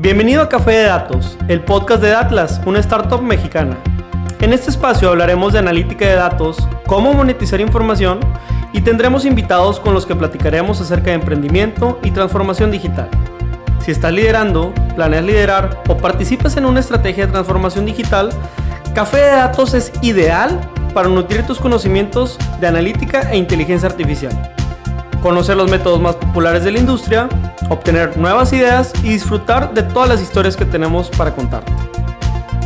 Bienvenido a Café de Datos, el podcast de Datlas, una startup mexicana. En este espacio hablaremos de analítica de datos, cómo monetizar información y tendremos invitados con los que platicaremos acerca de emprendimiento y transformación digital. Si estás liderando, planeas liderar o participas en una estrategia de transformación digital, Café de Datos es ideal para nutrir tus conocimientos de analítica e inteligencia artificial, conocer los métodos más populares de la industria, obtener nuevas ideas y disfrutar de todas las historias que tenemos para contarte.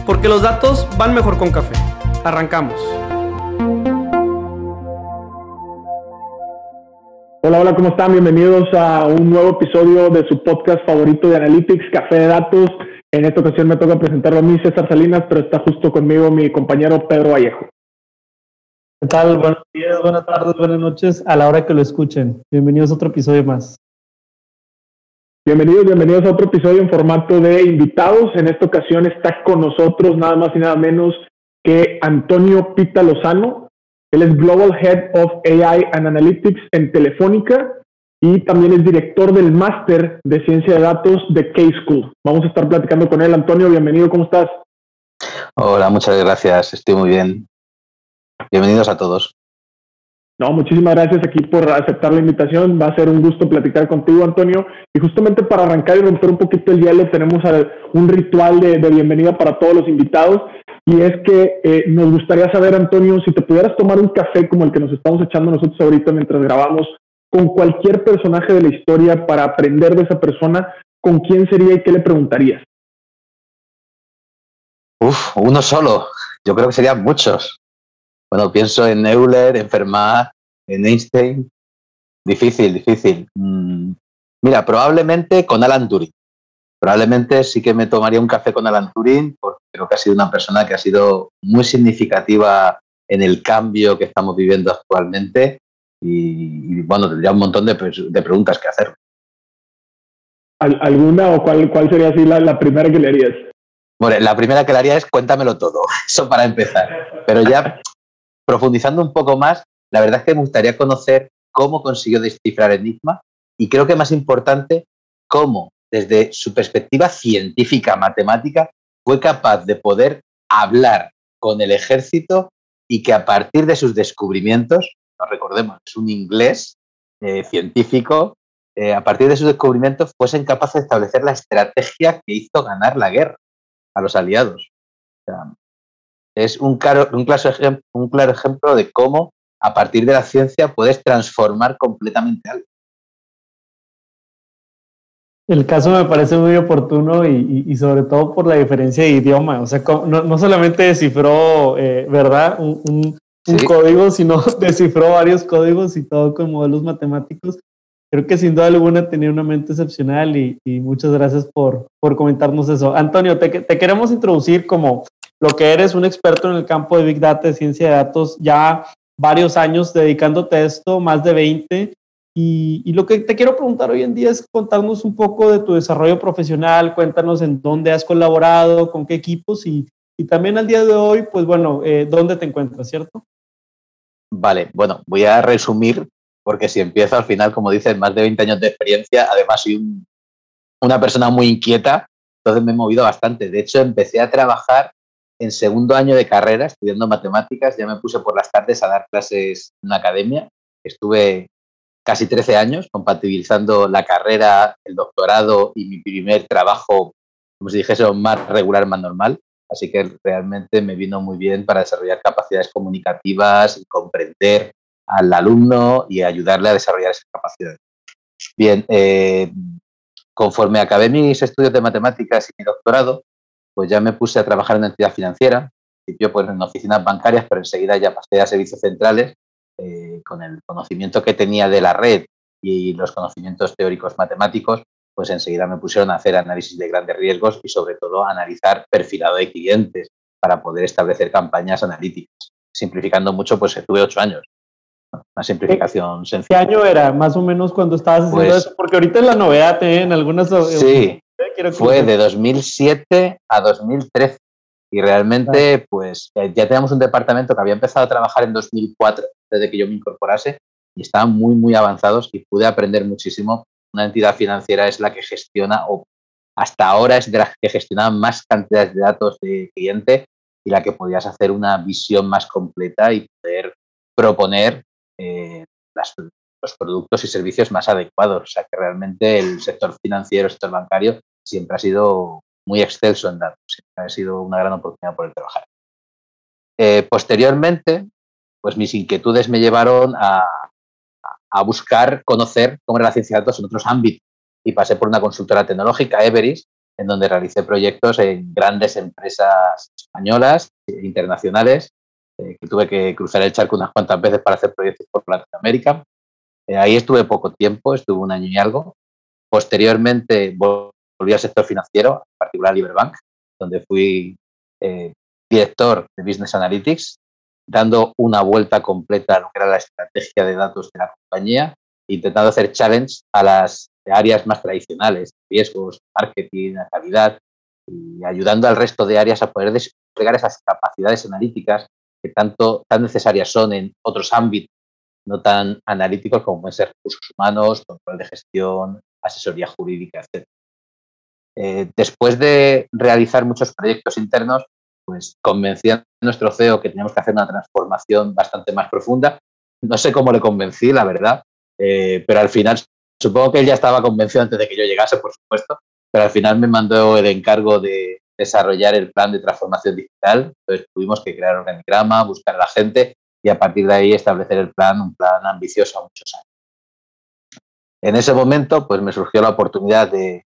Porque los datos van mejor con café. Arrancamos. Hola, hola, ¿cómo están? Bienvenidos a un nuevo episodio de su podcast favorito de Analytics, Café de Datos. En esta ocasión me toca presentarlo a mí, César Salinas, pero está justo conmigo mi compañero Pedro Vallejo. ¿Qué tal? Buenos días, buenas tardes, buenas noches a la hora que lo escuchen. Bienvenidos a otro episodio más. Bienvenidos a otro episodio en formato de invitados. En esta ocasión está con nosotros nada más y nada menos que Antonio Pita Lozano. Él es Global Head of AI and Analytics en Telefónica y también es director del Máster de Ciencia de Datos de K-School. Vamos a estar platicando con él. Antonio, bienvenido, ¿cómo estás? Hola, muchas gracias, estoy muy bien. Bienvenidos a todos. No, muchísimas gracias aquí por aceptar la invitación. Va a ser un gusto platicar contigo, Antonio. Y justamente para arrancar y romper un poquito el hielo, tenemos un ritual de bienvenida para todos los invitados. Y es que nos gustaría saber, Antonio, si te pudieras tomar un café como el que nos estamos echando nosotros ahorita mientras grabamos, con cualquier personaje de la historia para aprender de esa persona, ¿con quién sería y qué le preguntarías? Uno solo. Yo creo que serían muchos. Bueno, pienso en Euler, en Fermat, en Einstein. Difícil. Mira, probablemente con Alan Turing. Probablemente sí que me tomaría un café con Alan Turing, porque creo que ha sido una persona que ha sido muy significativa en el cambio que estamos viviendo actualmente y bueno, tendría un montón de preguntas que hacer. ¿Alguna o cuál sería así la primera que le harías? Bueno, la primera que le haría es cuéntamelo todo, eso para empezar. Pero ya profundizando un poco más, la verdad es que me gustaría conocer cómo consiguió descifrar Enigma y creo que más importante, cómo desde su perspectiva científica, matemática, fue capaz de poder hablar con el ejército y que a partir de sus descubrimientos, nos recordemos, es un inglés científico, a partir de sus descubrimientos fuesen capaces de establecer la estrategia que hizo ganar la guerra a los aliados. O sea, es un claro ejemplo de cómo a partir de la ciencia puedes transformar completamente algo. El caso me parece muy oportuno y sobre todo por la diferencia de idioma. O sea, no solamente descifró, ¿verdad? Un código, sino descifró varios códigos y todo con modelos matemáticos. Creo que sin duda alguna tenía una mente excepcional y muchas gracias por comentarnos eso. Antonio, te queremos introducir como lo que eres, un experto en el campo de Big Data, de ciencia de datos, ya varios años dedicándote a esto, más de 20. Y lo que te quiero preguntar hoy en día es contarnos un poco de tu desarrollo profesional, cuéntanos en dónde has colaborado, con qué equipos y también al día de hoy, pues bueno, dónde te encuentras, ¿cierto? Vale, bueno, voy a resumir porque si empiezo al final, como dices, más de 20 años de experiencia, además soy una persona muy inquieta, entonces me he movido bastante. De hecho, empecé a trabajar en segundo año de carrera, estudiando matemáticas, ya me puse por las tardes a dar clases en una academia. Estuve casi 13 años compatibilizando la carrera, el doctorado y mi primer trabajo, como si dijese, más regular, más normal. Así que realmente me vino muy bien para desarrollar capacidades comunicativas y comprender al alumno y ayudarle a desarrollar esas capacidades. Bien, conforme acabé mis estudios de matemáticas y mi doctorado, pues ya me puse a trabajar en una entidad financiera, al principio pues en oficinas bancarias, pero enseguida ya pasé a servicios centrales, con el conocimiento que tenía de la red y los conocimientos teóricos matemáticos, pues enseguida me pusieron a hacer análisis de grandes riesgos y sobre todo a analizar perfilado de clientes para poder establecer campañas analíticas. Simplificando mucho, pues estuve 8 años. Una simplificación sencilla. ¿Qué año era más o menos cuando estabas haciendo eso? Porque ahorita es la novedad en algunas... Sí, fue de 2007 a 2013 y realmente pues ya teníamos un departamento que había empezado a trabajar en 2004, desde que yo me incorporase, y estaban muy avanzados y pude aprender muchísimo. Una entidad financiera es la que gestiona o hasta ahora es de las que gestionaban más cantidades de datos de cliente y la que podías hacer una visión más completa y poder proponer los productos y servicios más adecuados. O sea, que realmente el sector financiero, el sector bancario, siempre ha sido muy excelso en datos. Siempre ha sido una gran oportunidad poder trabajar. Posteriormente, pues mis inquietudes me llevaron a buscar conocer cómo era la ciencia de datos en otros ámbitos y pasé por una consultora tecnológica, Everis, en donde realicé proyectos en grandes empresas españolas e internacionales, que tuve que cruzar el charco unas cuantas veces para hacer proyectos por Latinoamérica. Ahí estuve poco tiempo, estuve 1 año y algo. Posteriormente volví al sector financiero, en particular a Liberbank, donde fui director de Business Analytics, dando una vuelta completa a lo que era la estrategia de datos de la compañía, intentando hacer challenge a las áreas más tradicionales, riesgos, marketing, calidad, y ayudando al resto de áreas a poder desplegar esas capacidades analíticas que tan necesarias son en otros ámbitos no tan analíticos como pueden ser recursos humanos, control de gestión, asesoría jurídica, etc. Después de realizar muchos proyectos internos, pues convencí a nuestro CEO que teníamos que hacer una transformación bastante más profunda. No sé cómo le convencí, la verdad, pero al final supongo que él ya estaba convencido antes de que yo llegase, por supuesto, pero al final me mandó el encargo de desarrollar el plan de transformación digital. Entonces tuvimos que crear organigrama, buscar a la gente y a partir de ahí establecer un plan ambicioso a muchos años. En ese momento, pues me surgió la oportunidad de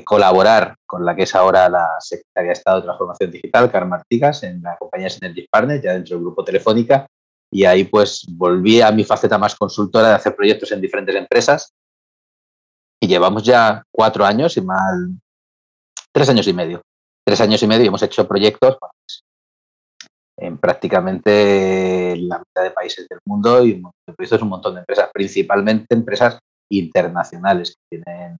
colaborar con la que es ahora la Secretaría de Estado de Transformación Digital, Carmen Artigas, en la compañía Synergy Partners, ya dentro del grupo Telefónica, y ahí pues volví a mi faceta más consultora de hacer proyectos en diferentes empresas y llevamos ya 4 años y mal 3 años y medio. 3 años y medio y hemos hecho proyectos pues, en prácticamente la mitad de países del mundo y un montón de empresas, principalmente empresas internacionales que tienen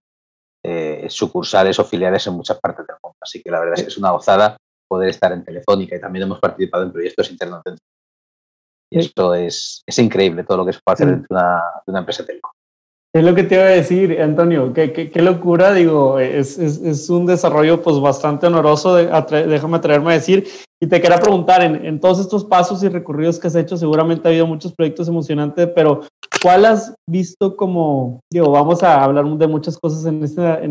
sucursales o filiales en muchas partes del mundo. Así que la verdad es que es una gozada poder estar en Telefónica y también hemos participado en proyectos internos dentro. Y esto es increíble todo lo que se puede hacer dentro de una empresa telco. Es lo que te iba a decir, Antonio, qué locura, digo, es un desarrollo pues bastante honoroso, déjame atreverme a decir, y te quería preguntar, en todos estos pasos y recorridos que has hecho, seguramente ha habido muchos proyectos emocionantes, pero ¿cuál has visto como, digo, vamos a hablar de muchas cosas en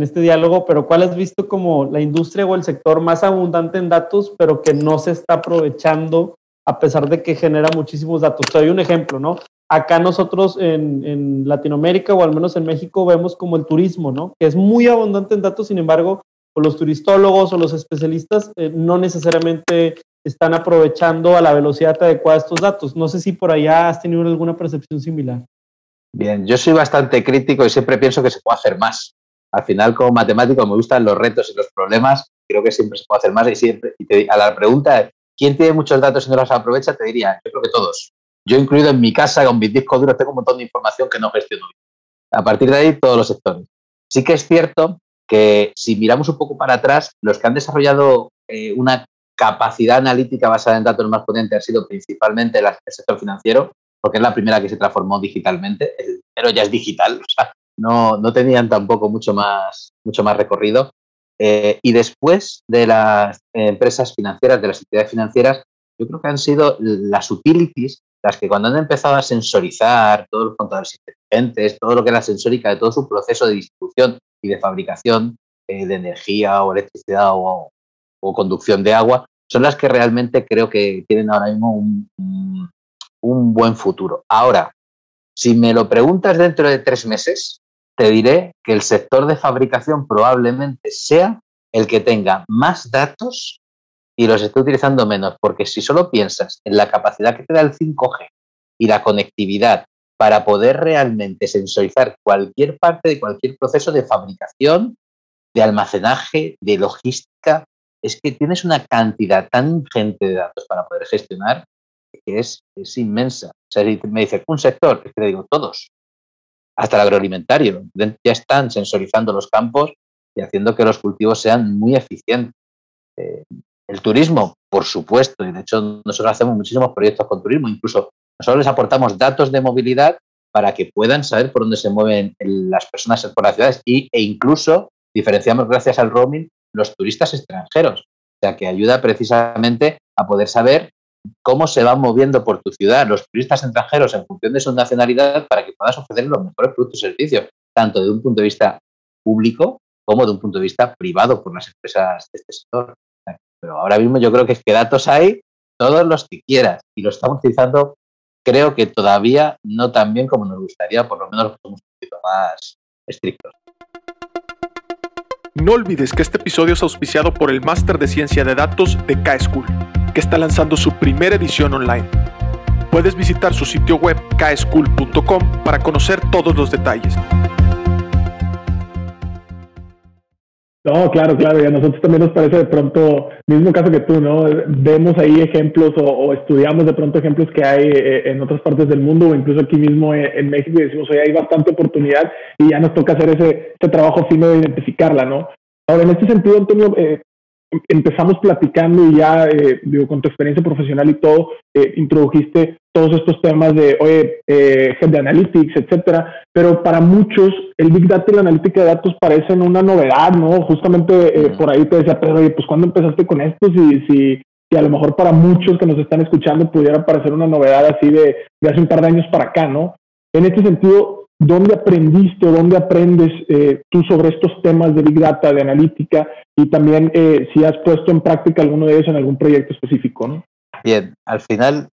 este diálogo, pero cuál has visto como la industria o el sector más abundante en datos, pero que no se está aprovechando a pesar de que genera muchísimos datos? Te doy un ejemplo, ¿no? Acá nosotros en Latinoamérica o al menos en México vemos como el turismo, ¿no? Que es muy abundante en datos, sin embargo, o los turistólogos o los especialistas no necesariamente están aprovechando a la velocidad adecuada estos datos. No sé si por allá has tenido alguna percepción similar. Bien, yo soy bastante crítico y siempre pienso que se puede hacer más. Al final, como matemático, me gustan los retos y los problemas. Creo que siempre se puede hacer más a la pregunta, ¿quién tiene muchos datos y no los aprovecha? Te diría, yo creo que todos. Yo incluido en mi casa, con mis discos duros, tengo un montón de información que no gestiono bien. A partir de ahí, todos los sectores. Sí que es cierto que si miramos un poco para atrás, los que han desarrollado una capacidad analítica basada en datos más potente han sido principalmente el sector financiero, porque es la primera que se transformó digitalmente, pero ya es digital, o sea, no tenían tampoco mucho más recorrido. Y después de las empresas financieras, de las entidades financieras, yo creo que han sido las utilities las que cuando han empezado a sensorizar todos los contadores inteligentes, todo lo que es la sensórica de todo su proceso de distribución y de fabricación de energía o electricidad o conducción de agua, son las que realmente creo que tienen ahora mismo un buen futuro. Ahora, si me lo preguntas dentro de 3 meses, te diré que el sector de fabricación probablemente sea el que tenga más datos y los esté utilizando menos, porque si solo piensas en la capacidad que te da el 5G y la conectividad para poder realmente sensorizar cualquier parte de cualquier proceso de fabricación, de almacenaje, de logística, es que tienes una cantidad tan ingente de datos para poder gestionar que es inmensa. O sea, si me dices un sector, es que te digo todos, hasta el agroalimentario, ya están sensorizando los campos y haciendo que los cultivos sean muy eficientes. El turismo, por supuesto, y de hecho nosotros hacemos muchísimos proyectos con turismo, incluso nosotros les aportamos datos de movilidad para que puedan saber por dónde se mueven las personas por las ciudades e incluso diferenciamos gracias al roaming los turistas extranjeros. O sea, que ayuda precisamente a poder saber cómo se van moviendo por tu ciudad los turistas extranjeros en función de su nacionalidad para que puedas ofrecer los mejores productos y servicios, tanto de un punto de vista público como de un punto de vista privado por las empresas de este sector. Pero ahora mismo yo creo que datos hay todos los que quieras y lo estamos utilizando, creo que todavía no tan bien como nos gustaría, por lo menos somos un poquito más estrictos. No olvides que este episodio es auspiciado por el Máster de Ciencia de Datos de K-School, que está lanzando su primera edición online. Puedes visitar su sitio web kschool.com para conocer todos los detalles. No, claro, y a nosotros también nos parece de pronto, mismo caso que tú, ¿no? Vemos ahí ejemplos o estudiamos de pronto ejemplos que hay en otras partes del mundo o incluso aquí mismo en México y decimos, oye, hay bastante oportunidad y ya nos toca hacer ese trabajo fino de identificarla, ¿no? Ahora, en este sentido, Antonio, empezamos platicando y ya, digo, con tu experiencia profesional y todo, introdujiste todos estos temas de, oye, Head de Analytics, etcétera, pero para muchos el Big Data y la analítica de datos parecen una novedad, ¿no? Justamente por ahí te decía, pero oye, pues ¿cuándo empezaste con esto? Si a lo mejor para muchos que nos están escuchando pudiera parecer una novedad así de hace un par de años para acá, ¿no? En este sentido, ¿dónde aprendiste o dónde aprendes tú sobre estos temas de Big Data, de analítica y también si has puesto en práctica alguno de ellos en algún proyecto específico, ¿no? Bien, al final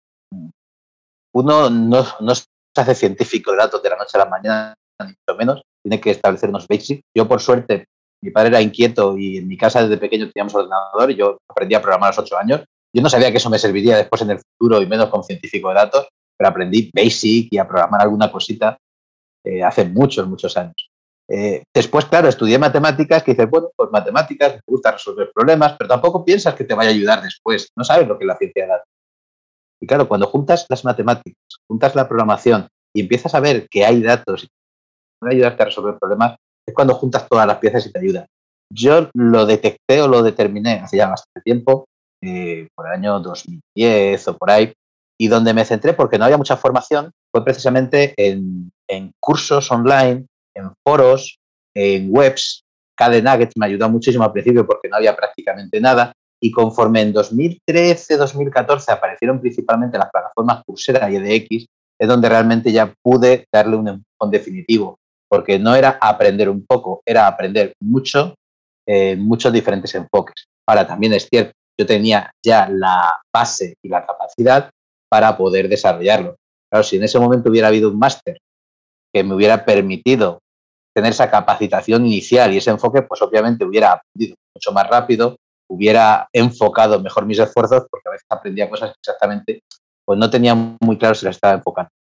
uno no se hace científico de datos de la noche a la mañana, ni mucho menos, tiene que establecer unos basics. Yo, por suerte, mi padre era inquieto y en mi casa desde pequeño teníamos ordenador y yo aprendí a programar a los 8 años. Yo no sabía que eso me serviría después en el futuro y menos como científico de datos, pero aprendí basic y a programar alguna cosita hace muchos años. Después, claro, estudié matemáticas, que dices, bueno, pues matemáticas, me gusta resolver problemas, pero tampoco piensas que te vaya a ayudar después. No sabes lo que es la ciencia de datos. Y claro, cuando juntas las matemáticas, juntas la programación y empiezas a ver que hay datos y que pueden ayudarte a resolver problemas, es cuando juntas todas las piezas y te ayudan. Yo lo detecté o lo determiné hace ya bastante tiempo, por el año 2010 o por ahí, y donde me centré porque no había mucha formación fue precisamente en cursos online, en foros, en webs. KDnuggets me ayudó muchísimo al principio porque no había prácticamente nada. Y conforme en 2013, 2014 aparecieron principalmente las plataformas Coursera y edX, es donde realmente ya pude darle un empujón definitivo, porque no era aprender un poco, era aprender mucho, muchos diferentes enfoques. Ahora, también es cierto, yo tenía ya la base y la capacidad para poder desarrollarlo. Claro, si en ese momento hubiera habido un máster que me hubiera permitido tener esa capacitación inicial y ese enfoque, pues obviamente hubiera aprendido mucho más rápido, hubiera enfocado mejor mis esfuerzos, porque a veces aprendía cosas que exactamente pues no tenía muy claro si las estaba enfocando.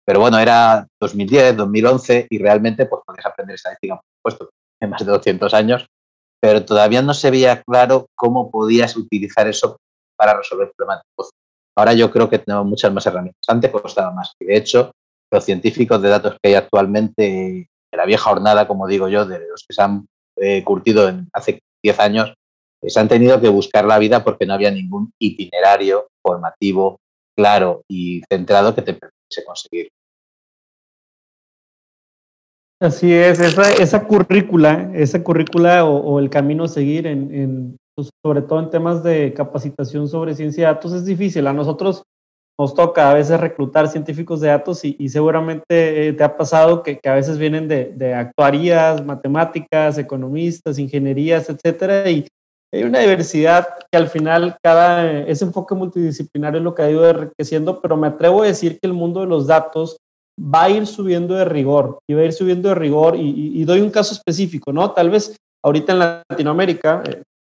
Pero bueno, era 2010, 2011 y realmente pues podías aprender estadística, por supuesto, en más de 200 años, pero todavía no se veía claro cómo podías utilizar eso para resolver problemas. Ahora yo creo que tenemos muchas más herramientas. Antes costaba más. Y de hecho, los científicos de datos que hay actualmente, de la vieja hornada, como digo yo, de los que se han curtido hace 10 años, se han tenido que buscar la vida porque no había ningún itinerario formativo claro y centrado que te permitiese conseguir. Así es, esa currícula o el camino a seguir pues, sobre todo en temas de capacitación sobre ciencia de datos es difícil. A nosotros nos toca a veces reclutar científicos de datos y seguramente te ha pasado que a veces vienen de actuarías, matemáticas, economistas, ingenierías, etcétera, y hay una diversidad que al final ese enfoque multidisciplinario es lo que ha ido enriqueciendo, pero me atrevo a decir que el mundo de los datos va a ir subiendo de rigor y doy un caso específico, ¿no? Tal vez ahorita en Latinoamérica,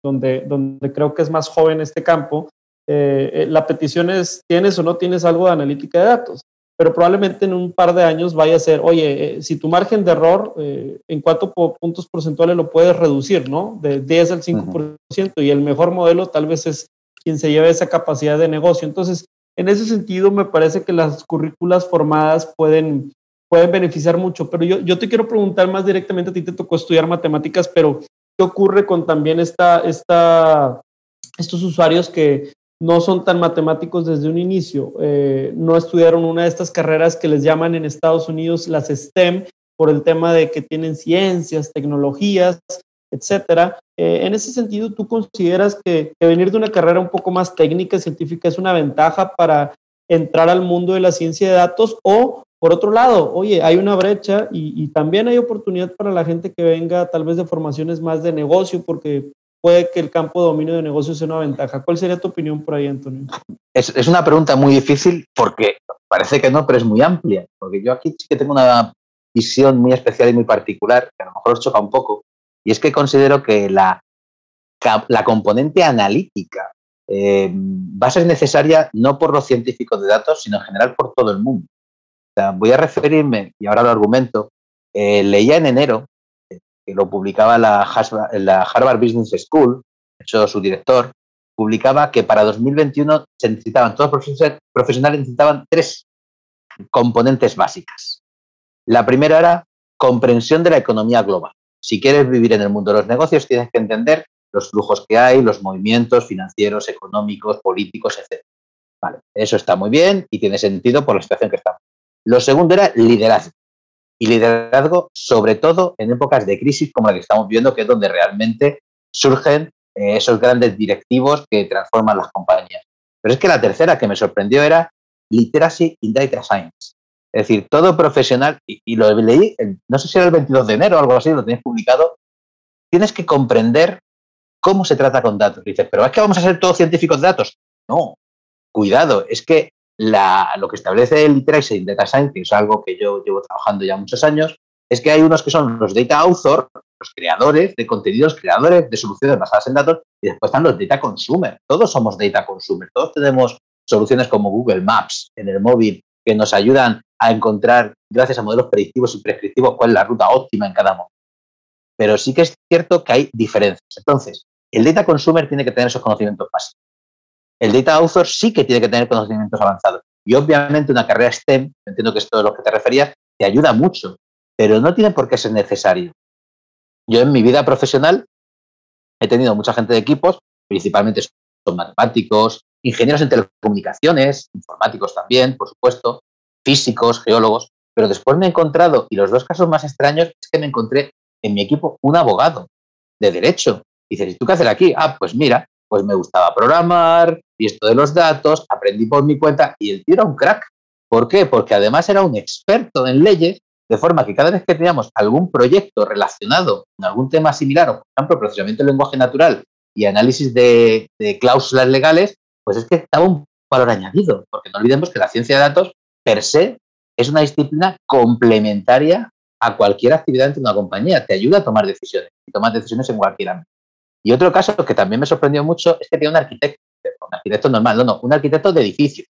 donde creo que es más joven este campo, la petición es, ¿tienes o no tienes algo de analítica de datos? Pero probablemente en un par de años vaya a ser, oye, si tu margen de error, ¿en cuántos puntos porcentuales lo puedes reducir, no? De 10 al 5%, y el mejor modelo tal vez es quien se lleve esa capacidad de negocio. Entonces, en ese sentido, me parece que las currículas formadas pueden beneficiar mucho, pero yo te quiero preguntar más directamente, a ti te tocó estudiar matemáticas, pero ¿qué ocurre con también estos usuarios que no son tan matemáticos desde un inicio? No estudiaron una de estas carreras que les llaman en Estados Unidos las STEM, por el tema de que tienen ciencias, tecnologías, etcétera. En ese sentido, ¿tú consideras que venir de una carrera un poco más técnica, científica, es una ventaja para entrar al mundo de la ciencia de datos? O, por otro lado, oye, hay una brecha y también hay oportunidad para la gente que venga tal vez de formaciones más de negocio, porque puede que el campo de dominio de negocio sea una ventaja. ¿Cuál sería tu opinión por ahí, Antonio? Es una pregunta muy difícil porque parece que no, pero es muy amplia. Porque yo aquí sí que tengo una visión muy especial y muy particular, que a lo mejor os choca un poco, y es que considero que la componente analítica va a ser necesaria no por los científicos de datos, sino en general por todo el mundo. O sea, voy a referirme, y ahora lo argumento, leía en enero, que lo publicaba la Harvard Business School, de hecho su director, publicaba que para 2021 se necesitaban, todos los profesionales necesitaban 3 componentes básicas. La primera era comprensión de la economía global. Si quieres vivir en el mundo de los negocios, tienes que entender los flujos que hay, los movimientos financieros, económicos, políticos, etc. Vale, eso está muy bien y tiene sentido por la situación que estamos. Lo segundo era liderazgo. Y liderazgo, sobre todo en épocas de crisis como la que estamos viendo, que es donde realmente surgen esos grandes directivos que transforman las compañías. Pero es que la tercera que me sorprendió era literacy in data science. Es decir, todo profesional, y lo leí, no sé si era el 22 de enero o algo así, lo tenéis publicado, tienes que comprender cómo se trata con datos. Dices, pero es que vamos a ser todos científicos de datos. No, cuidado, es que lo que establece el Literacy in Data Science, que es algo que yo llevo trabajando ya muchos años, es que hay unos que son los data authors, los creadores de contenidos, creadores de soluciones basadas en datos, y después están los data consumer. Todos somos data consumer, todos tenemos soluciones como Google Maps en el móvil que nos ayudan a encontrar, gracias a modelos predictivos y prescriptivos, cuál es la ruta óptima en cada momento. Pero sí que es cierto que hay diferencias. Entonces, el data consumer tiene que tener esos conocimientos básicos. El data author sí que tiene que tener conocimientos avanzados. Y obviamente una carrera STEM, entiendo que esto es a lo que te referías, te ayuda mucho, pero no tiene por qué ser necesario. Yo en mi vida profesional he tenido mucha gente de equipos, principalmente son matemáticos, ingenieros en telecomunicaciones, informáticos también, por supuesto, físicos, geólogos, pero después me he encontrado, y los 2 casos más extraños es que me encontré en mi equipo un abogado de derecho. Y dices, ¿y tú qué haces aquí? Ah, pues mira, pues me gustaba programar, y esto de los datos, aprendí por mi cuenta, y el tío era un crack. ¿Por qué? Porque además era un experto en leyes, de forma que cada vez que teníamos algún proyecto relacionado con algún tema similar, o por ejemplo, procesamiento de lenguaje natural y análisis de cláusulas legales, pues es que daba un valor añadido, porque no olvidemos que la ciencia de datos, per se, es una disciplina complementaria a cualquier actividad dentro de una compañía. Te ayuda a tomar decisiones, y tomar decisiones en cualquier ámbito. Y otro caso que también me sorprendió mucho es que tenía un arquitecto normal, un arquitecto de edificios.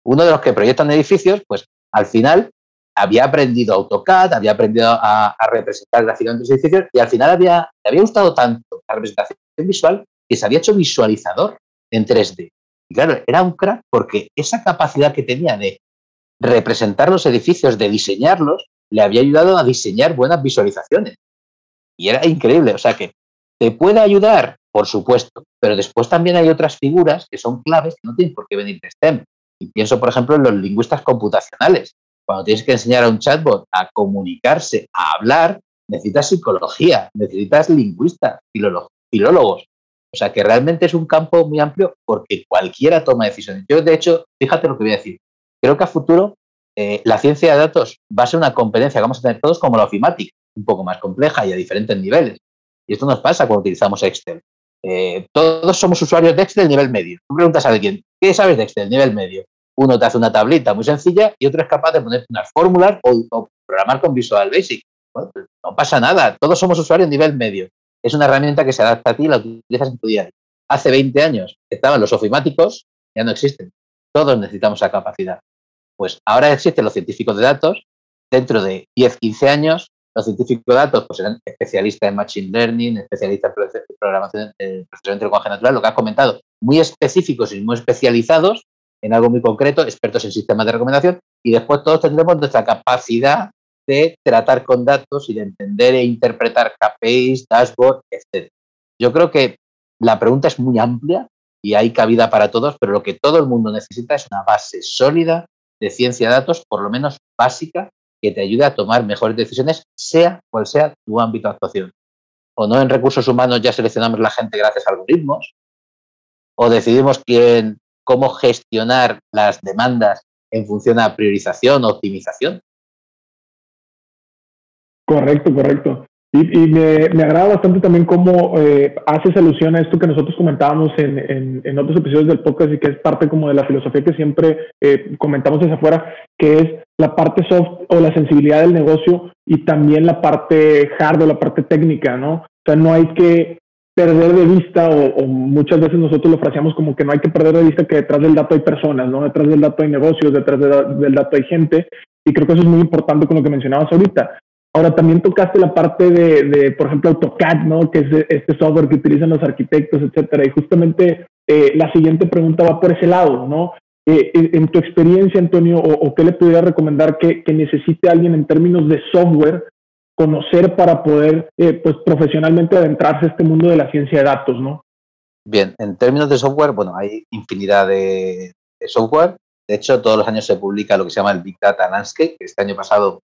Uno de los que proyectan edificios, pues al final había aprendido AutoCAD, había aprendido a representar gráficamente los edificios, y al final le había gustado tanto la representación visual que se había hecho visualizador en 3D. Y claro, era un crack porque esa capacidad que tenía de representar los edificios, de diseñarlos, le había ayudado a diseñar buenas visualizaciones. Y era increíble, o sea que te puede ayudar, por supuesto, pero después también hay otras figuras que son claves que no tienen por qué venir de STEM. Y pienso, por ejemplo, en los lingüistas computacionales. Cuando tienes que enseñar a un chatbot a comunicarse, a hablar, necesitas psicología, necesitas lingüistas, filólogos. O sea que realmente es un campo muy amplio porque cualquiera toma decisiones. Yo, de hecho, fíjate lo que voy a decir. Creo que a futuro la ciencia de datos va a ser una competencia que vamos a tener todos como la ofimática, un poco más compleja y a diferentes niveles. Y esto nos pasa cuando utilizamos Excel. Todos somos usuarios de Excel nivel medio. Tú preguntas a alguien, ¿qué sabes de Excel nivel medio? Uno te hace una tablita muy sencilla y otro es capaz de poner unas fórmulas o programar con Visual Basic. Bueno, pues no pasa nada, todos somos usuarios nivel medio. Es una herramienta que se adapta a ti y la utilizas en tu día a día. Hace 20 años estaban los ofimáticos, ya no existen. Todos necesitamos esa capacidad. Pues ahora existen los científicos de datos. Dentro de 10, 15 años, los científicos de datos pues serán especialistas en Machine Learning, especialistas en programación, en procesamiento de lenguaje natural, lo que has comentado, muy específicos y muy especializados en algo muy concreto, expertos en sistemas de recomendación, y después todos tendremos nuestra capacidad de tratar con datos y de entender e interpretar KPIs, dashboards, etc. Yo creo que la pregunta es muy amplia y hay cabida para todos, pero lo que todo el mundo necesita es una base sólida de ciencia de datos, por lo menos básica, que te ayude a tomar mejores decisiones, sea cual sea tu ámbito de actuación. O no, en recursos humanos ya seleccionamos la gente gracias a algoritmos, o decidimos cómo gestionar las demandas en función a priorización o optimización. Correcto. Y me agrada bastante también cómo haces alusión a esto que nosotros comentábamos en otros episodios del podcast y que es parte como de la filosofía que siempre comentamos desde afuera, que es la parte soft o la sensibilidad del negocio y también la parte hard o la parte técnica, ¿no? O sea, no hay que perder de vista o muchas veces nosotros lo fraseamos como que no hay que perder de vista que detrás del dato hay personas, ¿no? Detrás del dato hay negocios, detrás del dato hay gente, y creo que eso es muy importante con lo que mencionabas ahorita. Ahora, también tocaste la parte de por ejemplo, AutoCAD, ¿no? Que es este software que utilizan los arquitectos, etcétera. Y justamente la siguiente pregunta va por ese lado, ¿no? En tu experiencia, Antonio, o qué le pudieras recomendar que necesite alguien en términos de software conocer para poder, pues, profesionalmente adentrarse a este mundo de la ciencia de datos, ¿no? Bien, en términos de software, bueno, hay infinidad de software. De hecho, todos los años se publica lo que se llama el Big Data Landscape, que este año pasado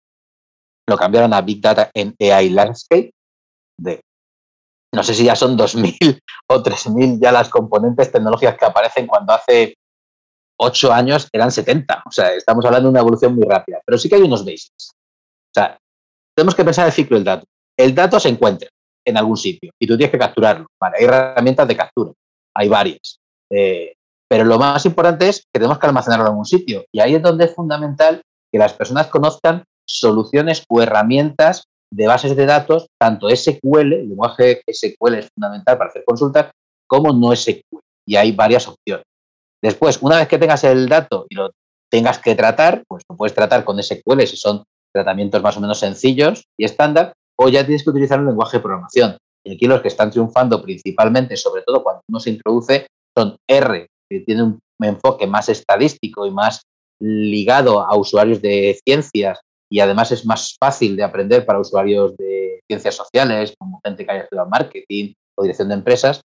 lo cambiaron a Big Data en AI Landscape. No sé si ya son 2.000 o 3.000 ya las componentes tecnológicas que aparecen cuando hace 8 años eran 70. O sea, estamos hablando de una evolución muy rápida. Pero sí que hay unos basics. O sea, tenemos que pensar el ciclo del dato. El dato se encuentra en algún sitio y tú tienes que capturarlo. Vale, hay herramientas de captura, hay varias. Pero lo más importante es que tenemos que almacenarlo en algún sitio. Y ahí es donde es fundamental que las personas conozcan soluciones o herramientas de bases de datos, tanto SQL, el lenguaje SQL es fundamental para hacer consultas, como no SQL. Y hay varias opciones. Después, una vez que tengas el dato y lo tengas que tratar, pues lo puedes tratar con SQL si son tratamientos más o menos sencillos y estándar, o ya tienes que utilizar un lenguaje de programación. Y aquí los que están triunfando principalmente, sobre todo cuando uno se introduce, son R, que tiene un enfoque más estadístico y más ligado a usuarios de ciencias, y además es más fácil de aprender para usuarios de ciencias sociales, como gente que haya estudiado marketing o dirección de empresas.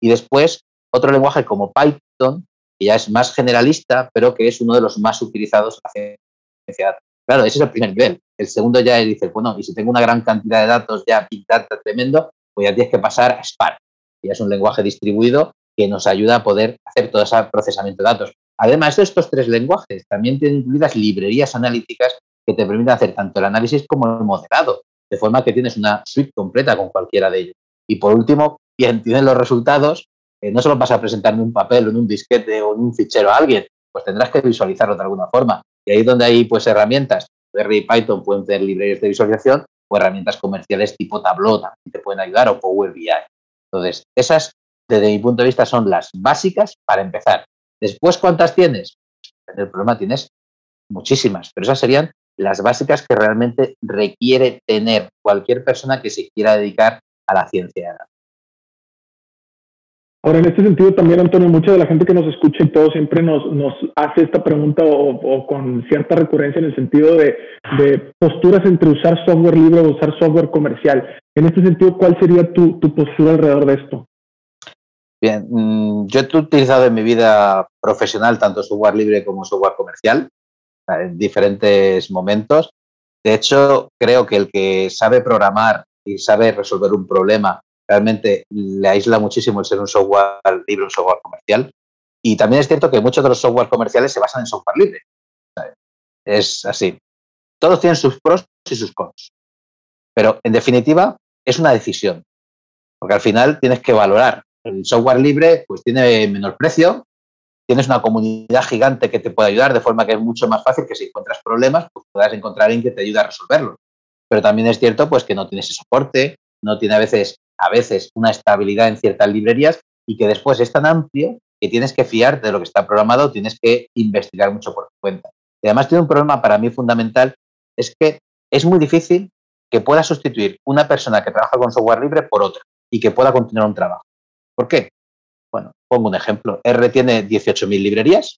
Y después otro lenguaje como Python, que ya es más generalista, pero que es uno de los más utilizados en la ciencia de datos. Claro, ese es el primer nivel. El segundo ya dices, bueno, y si tengo una gran cantidad de datos ya Big Data tremendo, pues ya tienes que pasar a Spark. Ya es un lenguaje distribuido que nos ayuda a poder hacer todo ese procesamiento de datos. Además de estos 3 lenguajes, también tienen incluidas librerías analíticas que te permiten hacer tanto el análisis como el modelado, de forma que tienes una suite completa con cualquiera de ellos. Y por último, quien tiene los resultados, no solo vas a presentar en un papel o en un disquete o en un fichero a alguien, pues tendrás que visualizarlo de alguna forma. Y ahí es donde hay pues herramientas, R y Python pueden ser librerías de visualización, o herramientas comerciales tipo Tableau también te pueden ayudar, o Power BI. Entonces, esas, desde mi punto de vista, son las básicas para empezar. Después, ¿cuántas tienes? El problema tienes muchísimas, pero esas serían las básicas que realmente requiere tener cualquier persona que se quiera dedicar a la ciencia de datos. Ahora, en este sentido también, Antonio, mucha de la gente que nos escucha y todo siempre nos hace esta pregunta o con cierta recurrencia en el sentido de posturas entre usar software libre o usar software comercial. En este sentido, ¿cuál sería tu postura alrededor de esto? Bien, yo he utilizado en mi vida profesional tanto software libre como software comercial en diferentes momentos. De hecho, creo que el que sabe programar y sabe resolver un problema realmente le aísla muchísimo el ser un software libre, un software comercial. Y también es cierto que muchos de los software comerciales se basan en software libre. Es así. Todos tienen sus pros y sus cons. Pero, en definitiva, es una decisión. Porque al final tienes que valorar. El software libre pues tiene menor precio, tienes una comunidad gigante que te puede ayudar, de forma que es mucho más fácil que si encuentras problemas, pues puedas encontrar a alguien que te ayude a resolverlos. Pero también es cierto pues que no tiene ese soporte, no tiene a veces una estabilidad en ciertas librerías, y que después es tan amplio que tienes que fiarte de lo que está programado, tienes que investigar mucho por tu cuenta. Y además tiene un problema para mí fundamental, es que es muy difícil que pueda sustituir una persona que trabaja con software libre por otra y que pueda continuar un trabajo. ¿Por qué? Bueno, pongo un ejemplo. R tiene 18.000 librerías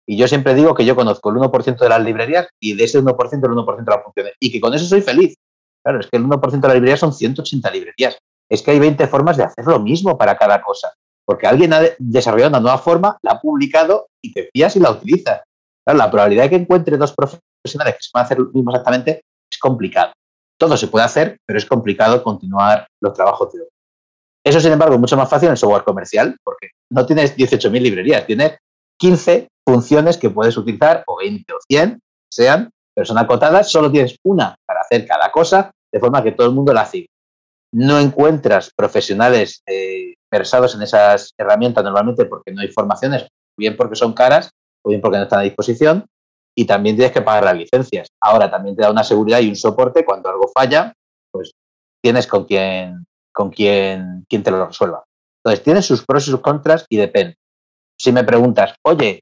y yo siempre digo que yo conozco el 1% de las librerías y de ese 1% el 1% de las funciones y que con eso soy feliz. Claro, es que el 1% de las librerías son 180 librerías. Es que hay 20 formas de hacer lo mismo para cada cosa. Porque alguien ha desarrollado una nueva forma, la ha publicado y te fías y la utilizas. Claro, la probabilidad de que encuentre 2 profesionales que se pueden hacer lo mismo exactamente, es complicado. Todo se puede hacer, pero es complicado continuar los trabajos de otros. Eso, sin embargo, es mucho más fácil en el software comercial, porque no tienes 18.000 librerías, tienes 15 funciones que puedes utilizar, o 20 o 100, sean, pero son acotadas, solo tienes una para hacer cada cosa, de forma que todo el mundo la hace. No encuentras profesionales versados en esas herramientas normalmente porque no hay formaciones, bien porque son caras o bien porque no están a disposición, y también tienes que pagar las licencias. Ahora también te da una seguridad y un soporte cuando algo falla, pues tienes con quién te lo resuelva. Entonces, tiene sus pros y sus contras y depende. Si me preguntas, oye,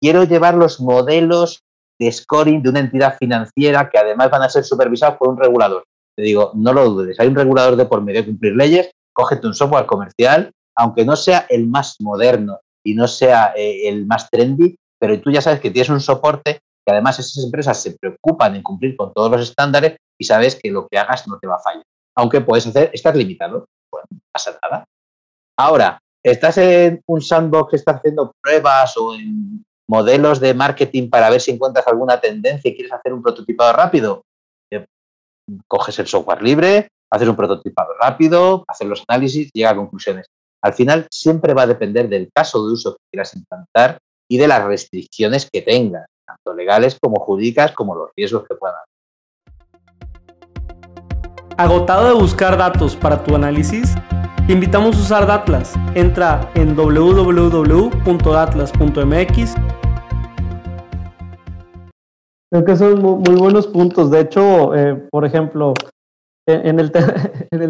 quiero llevar los modelos de scoring de una entidad financiera que además van a ser supervisados por un regulador. Te digo, no lo dudes, hay un regulador de por medio de cumplir leyes, cógete un software comercial, aunque no sea el más moderno y no sea el más trendy, pero tú ya sabes que tienes un soporte que además esas empresas se preocupan en cumplir con todos los estándares y sabes que lo que hagas no te va a fallar. Aunque puedes estás limitado, pues no pasa nada. Ahora, estás en un sandbox, estás haciendo pruebas o en modelos de marketing para ver si encuentras alguna tendencia y quieres hacer un prototipado rápido, coges el software libre, haces un prototipado rápido, haces los análisis, llega a conclusiones. Al final siempre va a depender del caso de uso que quieras implantar y de las restricciones que tengas, tanto legales como jurídicas, como los riesgos que puedan haber. ¿Agotado de buscar datos para tu análisis? Te invitamos a usar Datlas. Entra en www.datlas.mx. Creo que son muy buenos puntos. De hecho, por ejemplo, en el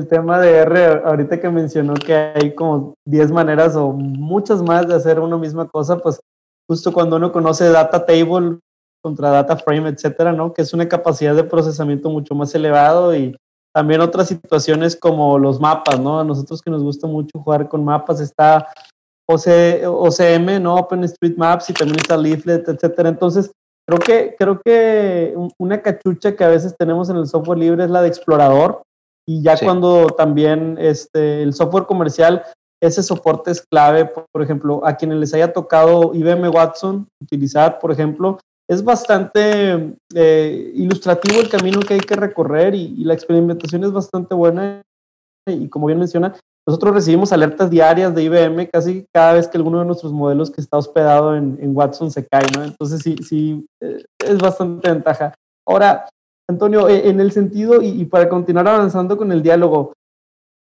tema de R, ahorita que mencionó que hay como 10 maneras o muchas más de hacer una misma cosa, pues justo cuando uno conoce Data Table contra Data Frame, etcétera, ¿no? Que es una capacidad de procesamiento mucho más elevado, y también otras situaciones como los mapas, ¿no? A nosotros que nos gusta mucho jugar con mapas, está OCM, ¿no? OpenStreetMaps, y también está Leaflet, etcétera. Entonces, creo que una cachucha que a veces tenemos en el software libre es la de explorador, y ya sí, cuando también el software comercial, ese soporte es clave. Por ejemplo, a quienes les haya tocado IBM Watson utilizar, por ejemplo, es bastante ilustrativo el camino que hay que recorrer, y la experimentación es bastante buena, y como bien menciona, nosotros recibimos alertas diarias de IBM casi cada vez que alguno de nuestros modelos que está hospedado en Watson se cae, ¿no? Entonces sí, es bastante ventaja. Ahora, Antonio, en el sentido, y para continuar avanzando con el diálogo,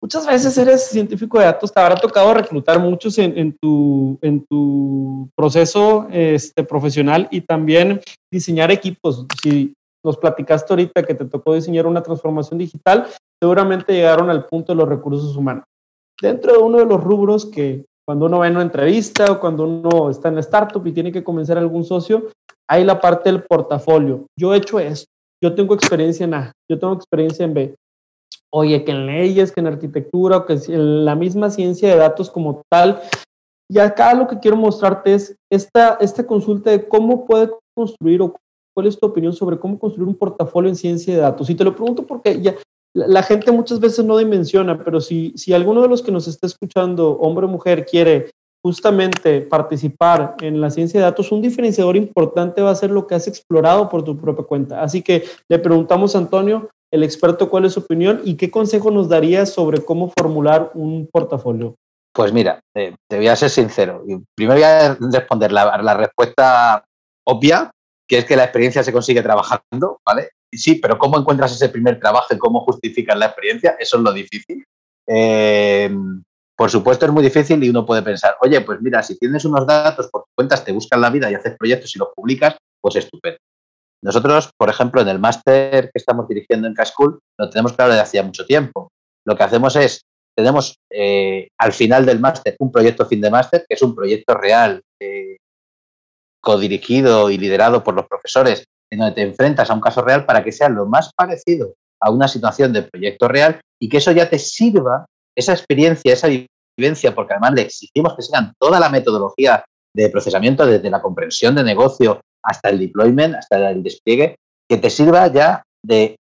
muchas veces eres científico de datos, te habrá tocado reclutar muchos en tu proceso profesional, y también diseñar equipos. Si nos platicaste ahorita que te tocó diseñar una transformación digital, seguramente llegaron al punto de los recursos humanos. Dentro de uno de los rubros que cuando uno va en una entrevista o cuando uno está en la startup y tiene que convencer a algún socio, hay la parte del portafolio. Yo he hecho esto, yo tengo experiencia en A, yo tengo experiencia en B. Oye, que en leyes, que en arquitectura, o que en la misma ciencia de datos como tal. Y acá lo que quiero mostrarte es esta consulta de cómo puede construir, o cuál es tu opinión sobre cómo construir un portafolio en ciencia de datos. Y te lo pregunto porque ya la gente muchas veces no dimensiona, pero si alguno de los que nos está escuchando, hombre o mujer, quiere justamente participar en la ciencia de datos, un diferenciador importante va a ser lo que has explorado por tu propia cuenta. Así que le preguntamos a Antonio, el experto, cuál es su opinión y qué consejo nos daría sobre cómo formular un portafolio. Pues mira, te voy a ser sincero. Primero voy a responder la respuesta obvia, que es que la experiencia se consigue trabajando, ¿vale? Sí, pero ¿cómo encuentras ese primer trabajo y cómo justificas la experiencia? Eso es lo difícil. Por supuesto es muy difícil, y uno puede pensar, oye, pues mira, si tienes unos datos por tu cuenta, te buscas la vida y haces proyectos y los publicas, pues estupendo. Nosotros, por ejemplo, en el máster que estamos dirigiendo en K-School, lo tenemos claro desde hacía mucho tiempo. Lo que hacemos es, tenemos al final del máster un proyecto fin de máster, que es un proyecto real, codirigido y liderado por los profesores, en donde te enfrentas a un caso real para que sea lo más parecido a una situación de proyecto real, y que eso ya te sirva, esa experiencia, esa vivencia, porque además le exigimos que sigan toda la metodología de procesamiento, desde la comprensión de negocio hasta el deployment, hasta el despliegue, que te sirva ya de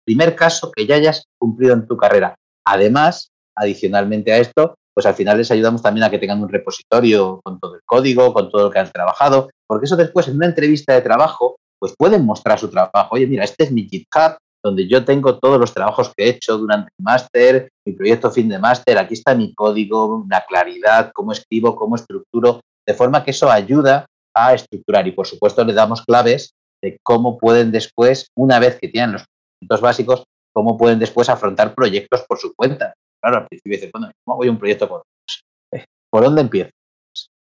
primer caso que ya hayas cumplido en tu carrera. Además, adicionalmente a esto, pues al final les ayudamos también a que tengan un repositorio con todo el código, con todo lo que han trabajado, porque eso después en una entrevista de trabajo pues pueden mostrar su trabajo. Oye, mira, este es mi GitHub, donde yo tengo todos los trabajos que he hecho durante el máster, mi proyecto fin de máster, aquí está mi código, la claridad, cómo escribo, cómo estructuro, de forma que eso ayuda a estructurar. Y, por supuesto, le damos claves de cómo pueden después, una vez que tienen los conocimientos básicos, cómo pueden después afrontar proyectos por su cuenta. Claro, al principio dices, bueno, ¿cómo voy a un proyecto por dónde empiezo?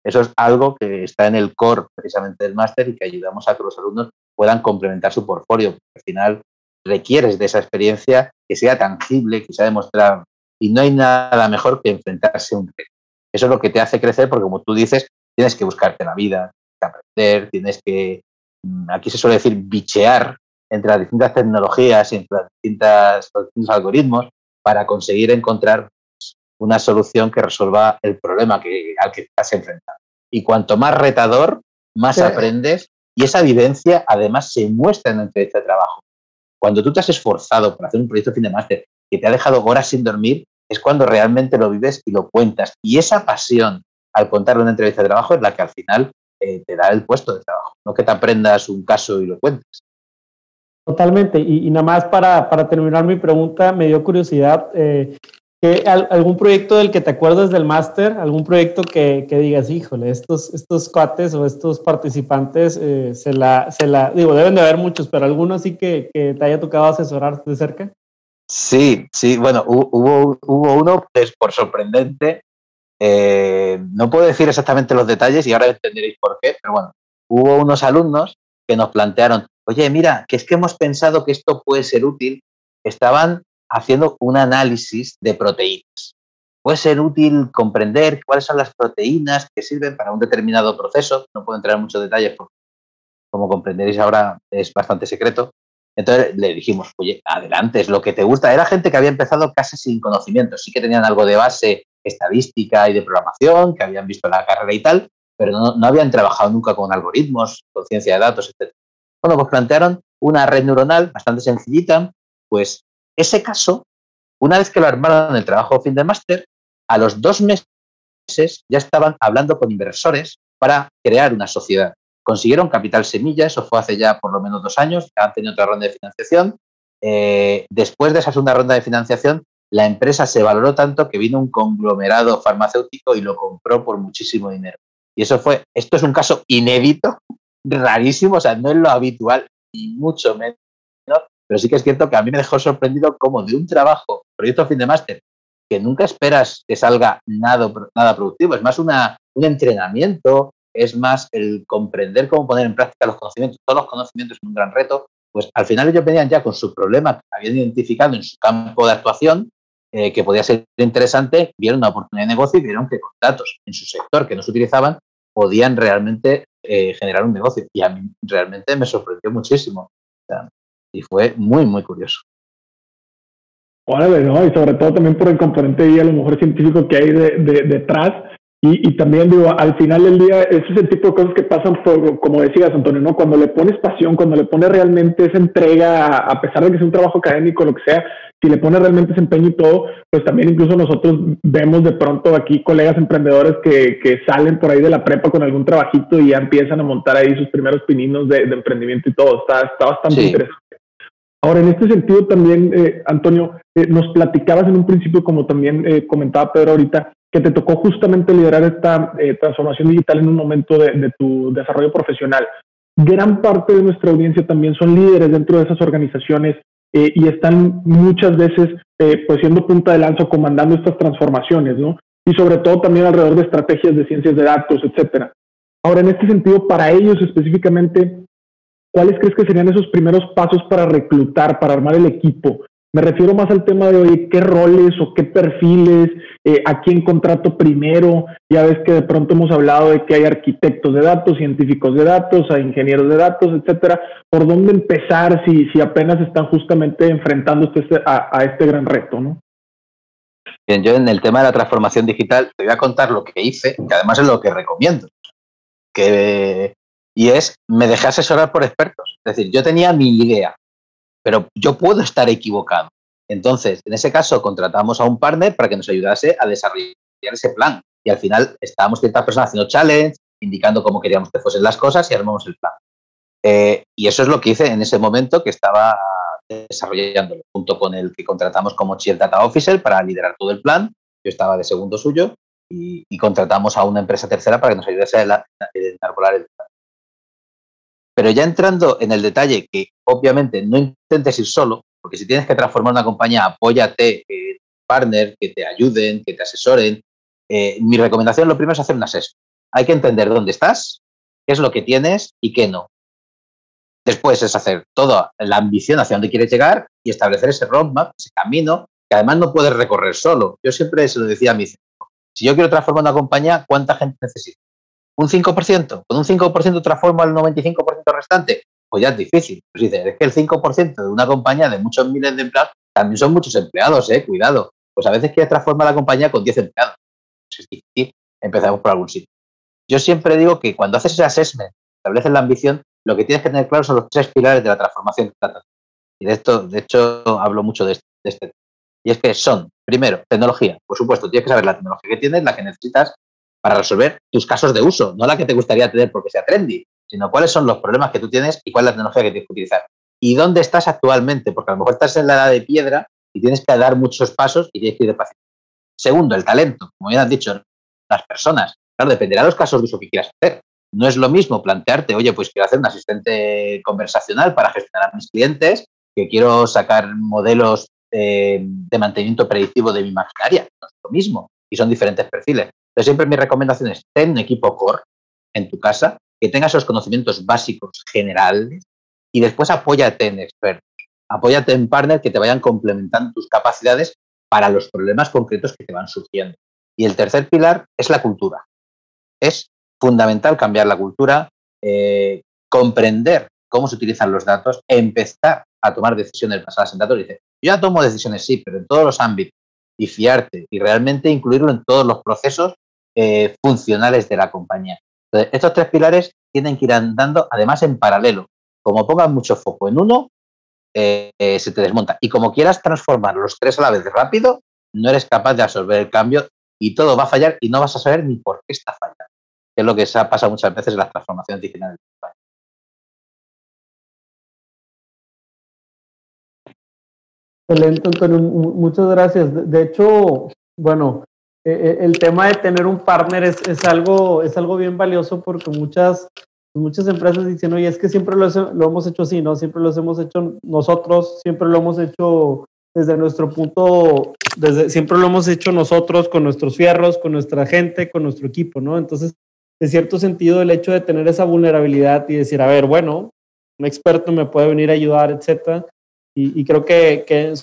Eso es algo que está en el core precisamente del máster y que ayudamos a que los alumnos puedan complementar su portfolio. Al final requieres de esa experiencia que sea tangible, que sea demostrable. Y no hay nada mejor que enfrentarse a un reto. Eso es lo que te hace crecer porque, como tú dices, tienes que buscarte la vida, tienes que aprender, tienes que, aquí se suele decir, bichear entre las distintas tecnologías y entre los distintos algoritmos para conseguir encontrar una solución que resuelva el problema al que estás enfrentando. Y cuanto más retador, más aprendes y esa vivencia además se muestra en la entrevista de trabajo. Cuando tú te has esforzado por hacer un proyecto fin de máster que te ha dejado horas sin dormir, es cuando realmente lo vives y lo cuentas. Y esa pasión al contar una entrevista de trabajo es la que al final te da el puesto de trabajo, no que te aprendas un caso y lo cuentes. Totalmente. Y nada más para terminar mi pregunta, me dio curiosidad, ¿algún proyecto del que te acuerdas del máster? ¿Algún proyecto que digas, híjole, estos cuates o estos participantes digo, deben de haber muchos, pero alguno sí que te haya tocado asesorar de cerca? Sí, bueno, hubo uno que es por sorprendente. No puedo decir exactamente los detalles y ahora entenderéis por qué, pero bueno, hubo unos alumnos que nos plantearon, oye, mira, que es que hemos pensado que esto puede ser útil. Estaban haciendo un análisis de proteínas. Puede ser útil comprender cuáles son las proteínas que sirven para un determinado proceso. No puedo entrar en muchos detalles porque, como comprenderéis ahora, es bastante secreto. Entonces le dijimos, oye, adelante, es lo que te gusta. Era gente que había empezado casi sin conocimientos. Sí que tenían algo de base estadística y de programación, que habían visto la carrera y tal, pero no habían trabajado nunca con algoritmos, con ciencia de datos, etc. Bueno, pues plantearon una red neuronal bastante sencillita. Pues ese caso, una vez que lo armaron en el trabajo fin de máster, a los 2 meses ya estaban hablando con inversores para crear una sociedad. Consiguieron capital semilla, eso fue hace ya por lo menos 2 años, ya han tenido otra ronda de financiación. Después de esa segunda ronda de financiación, la empresa se valoró tanto que vino un conglomerado farmacéutico y lo compró por muchísimo dinero. Y esto es un caso inédito, rarísimo, o sea, no es lo habitual, ni mucho menos, pero sí que es cierto que a mí me dejó sorprendido cómo de un trabajo, proyecto fin de máster, que nunca esperas que salga nada productivo, es más un entrenamiento, es más el comprender cómo poner en práctica los conocimientos, todos los conocimientos en un gran reto, pues al final ellos venían ya con su problema que habían identificado en su campo de actuación, que podía ser interesante, vieron una oportunidad de negocio y vieron que con datos en su sector que no se utilizaban podían realmente generar un negocio. Y a mí realmente me sorprendió muchísimo. O sea, y fue muy, muy curioso. Órale, ¿no? Y sobre todo también por el componente y a lo mejor científico que hay detrás. Y también, digo, al final del día, ese es el tipo de cosas que pasan por, como decías, Antonio, ¿no? Cuando le pones pasión, cuando le pones realmente esa entrega, a pesar de que sea un trabajo académico, lo que sea, si le pones realmente ese empeño y todo, pues también incluso nosotros vemos de pronto aquí colegas emprendedores que salen por ahí de la prepa con algún trabajito y ya empiezan a montar ahí sus primeros pininos de emprendimiento y todo. Está bastante interesante. Ahora, en este sentido también, Antonio, nos platicabas en un principio, como también comentaba Pedro ahorita, que te tocó justamente liderar esta transformación digital en un momento de tu desarrollo profesional. Gran parte de nuestra audiencia también son líderes dentro de esas organizaciones y están muchas veces pues siendo punta de lanza o comandando estas transformaciones, ¿no? Y sobre todo también alrededor de estrategias de ciencias de datos, etcétera. Ahora, en este sentido, para ellos específicamente, ¿cuáles crees que serían esos primeros pasos para reclutar, para armar el equipo? Me refiero más al tema de, oye, ¿qué roles o qué perfiles? ¿A quién contrato primero? Ya ves que de pronto hemos hablado de que hay arquitectos de datos, científicos de datos, hay ingenieros de datos, etcétera. ¿Por dónde empezar si apenas están justamente enfrentándose a este gran reto, no? Bien, yo en el tema de la transformación digital te voy a contar lo que hice, que además es lo que recomiendo. Y me dejé asesorar por expertos. Es decir, yo tenía mi idea, pero yo puedo estar equivocado. Entonces, en ese caso, contratamos a un partner para que nos ayudase a desarrollar ese plan. Y al final estábamos ciertas personas haciendo challenge, indicando cómo queríamos que fuesen las cosas y armamos el plan. Y eso es lo que hice en ese momento que estaba desarrollándolo, junto con el que contratamos como Chief Data Officer para liderar todo el plan. Yo estaba de segundo suyo y contratamos a una empresa tercera para que nos ayudase a enarbolar el plan. Pero ya entrando en el detalle, que obviamente no intentes ir solo, porque si tienes que transformar una compañía, apóyate en partners que te ayuden, que te asesoren. Mi recomendación, lo primero es hacer un assessment. Hay que entender dónde estás, qué es lo que tienes y qué no. Después es hacer toda la ambición hacia dónde quieres llegar y establecer ese roadmap, ese camino, que además no puedes recorrer solo. Yo siempre se lo decía a mi CEO. Si yo quiero transformar una compañía, ¿cuánta gente necesito? ¿Un 5%? ¿Con un 5% transformo al 95% restante? Pues ya es difícil. Pues dice, es que el 5% de una compañía de muchos miles de empleados también son muchos empleados, cuidado. Pues a veces quieres transformar la compañía con 10 empleados. Pues es difícil. Empezamos por algún sitio. Yo siempre digo que cuando haces ese assessment, estableces la ambición, lo que tienes que tener claro son los 3 pilares de la transformación. Y de hecho, hablo mucho de este. Y es que son, primero, tecnología. Por supuesto, tienes que saber la tecnología que tienes, la que necesitas para resolver tus casos de uso, no la que te gustaría tener porque sea trendy, sino cuáles son los problemas que tú tienes y cuál es la tecnología que tienes que utilizar. ¿Y dónde estás actualmente? Porque a lo mejor estás en la edad de piedra y tienes que dar muchos pasos y tienes que ir despacio. Segundo, el talento. Como bien has dicho, las personas. Claro, dependerá de los casos de uso que quieras hacer. No es lo mismo plantearte, oye, pues quiero hacer un asistente conversacional para gestionar a mis clientes, que quiero sacar modelos de mantenimiento predictivo de mi maquinaria. No es lo mismo. Y son diferentes perfiles. Entonces, siempre mi recomendación es ten un equipo core en tu casa, que tenga esos conocimientos básicos generales y después apóyate en expertos. Apóyate en partners que te vayan complementando tus capacidades para los problemas concretos que te van surgiendo. Y el tercer pilar es la cultura. Es fundamental cambiar la cultura, comprender cómo se utilizan los datos, empezar a tomar decisiones basadas en datos. Y dice, yo ya tomo decisiones, sí, pero en todos los ámbitos. Y fiarte y realmente incluirlo en todos los procesos funcionales de la compañía. Entonces, estos 3 pilares tienen que ir andando, además, en paralelo. Como pongas mucho foco en uno, se te desmonta. Y como quieras transformar los 3 a la vez rápido, no eres capaz de absorber el cambio y todo va a fallar y no vas a saber ni por qué está fallando. Que es lo que se ha pasado muchas veces en las transformaciones digitales. Excelente, Antonio. Muchas gracias. De hecho, bueno, el tema de tener un partner es algo bien valioso porque muchas empresas dicen, oye, es que siempre lo hemos hecho así, ¿no? Siempre lo hemos hecho nosotros, siempre lo hemos hecho desde nuestro punto, siempre lo hemos hecho nosotros con nuestros fierros, con nuestra gente, con nuestro equipo, ¿no? Entonces, en cierto sentido, el hecho de tener esa vulnerabilidad y decir, a ver, bueno, un experto me puede venir a ayudar, etcétera. Y creo que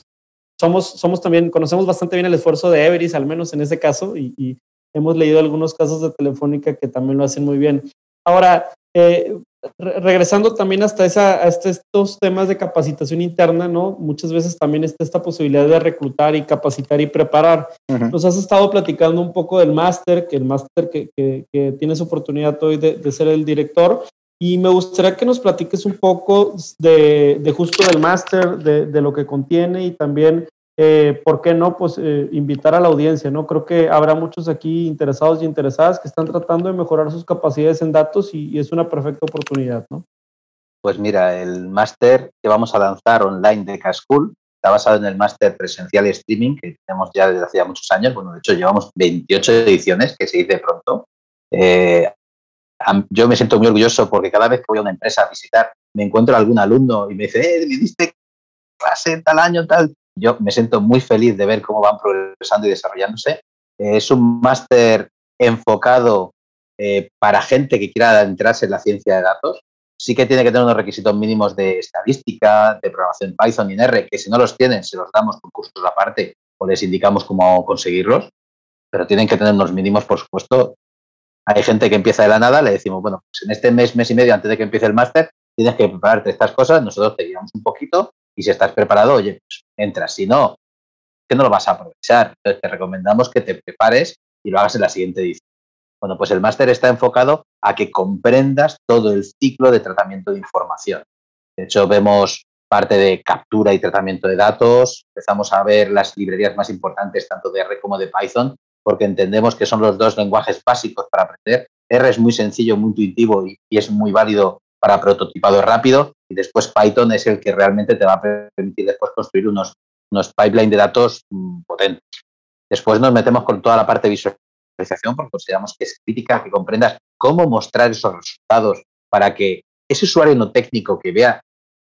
somos también, conocemos bastante bien el esfuerzo de Everis, al menos en ese caso, y hemos leído algunos casos de Telefónica que también lo hacen muy bien. Ahora, regresando también hasta estos temas de capacitación interna, ¿no? Muchas veces también está esta posibilidad de reclutar y capacitar y preparar. Uh-huh. Nos has estado platicando un poco del máster, que tienes oportunidad hoy de ser el director. Y me gustaría que nos platiques un poco de justo del máster, de lo que contiene y también, ¿por qué no? Pues invitar a la audiencia, ¿no? Creo que habrá muchos aquí interesados y interesadas que están tratando de mejorar sus capacidades en datos y es una perfecta oportunidad, ¿no? Pues mira, el máster que vamos a lanzar online de K-School está basado en el máster presencial y streaming que tenemos ya desde hace muchos años. Bueno, de hecho, llevamos 28 ediciones, que se dice pronto. Yo me siento muy orgulloso porque cada vez que voy a una empresa a visitar me encuentro a algún alumno y me dice, me diste clase tal año, tal. Yo me siento muy feliz de ver cómo van progresando y desarrollándose. Es un máster enfocado para gente que quiera adentrarse en la ciencia de datos. Sí que tiene que tener unos requisitos mínimos de estadística, de programación Python y en R, que si no los tienen se los damos con cursos aparte o les indicamos cómo conseguirlos, pero tienen que tener unos mínimos, por supuesto. Hay gente que empieza de la nada, le decimos, bueno, pues en este mes y medio antes de que empiece el máster, tienes que prepararte estas cosas, nosotros te guiamos un poquito y si estás preparado, oye, pues entras. Si no, que no lo vas a aprovechar. Entonces te recomendamos que te prepares y lo hagas en la siguiente edición. Bueno, pues el máster está enfocado a que comprendas todo el ciclo de tratamiento de información. De hecho, vemos parte de captura y tratamiento de datos, empezamos a ver las librerías más importantes tanto de R como de Python, porque entendemos que son los 2 lenguajes básicos para aprender. R es muy sencillo, muy intuitivo y es muy válido para prototipado rápido, y después Python es el que realmente te va a permitir después construir unos pipelines de datos potentes. Después nos metemos con toda la parte de visualización, porque consideramos que es crítica que comprendas cómo mostrar esos resultados para que ese usuario no técnico que vea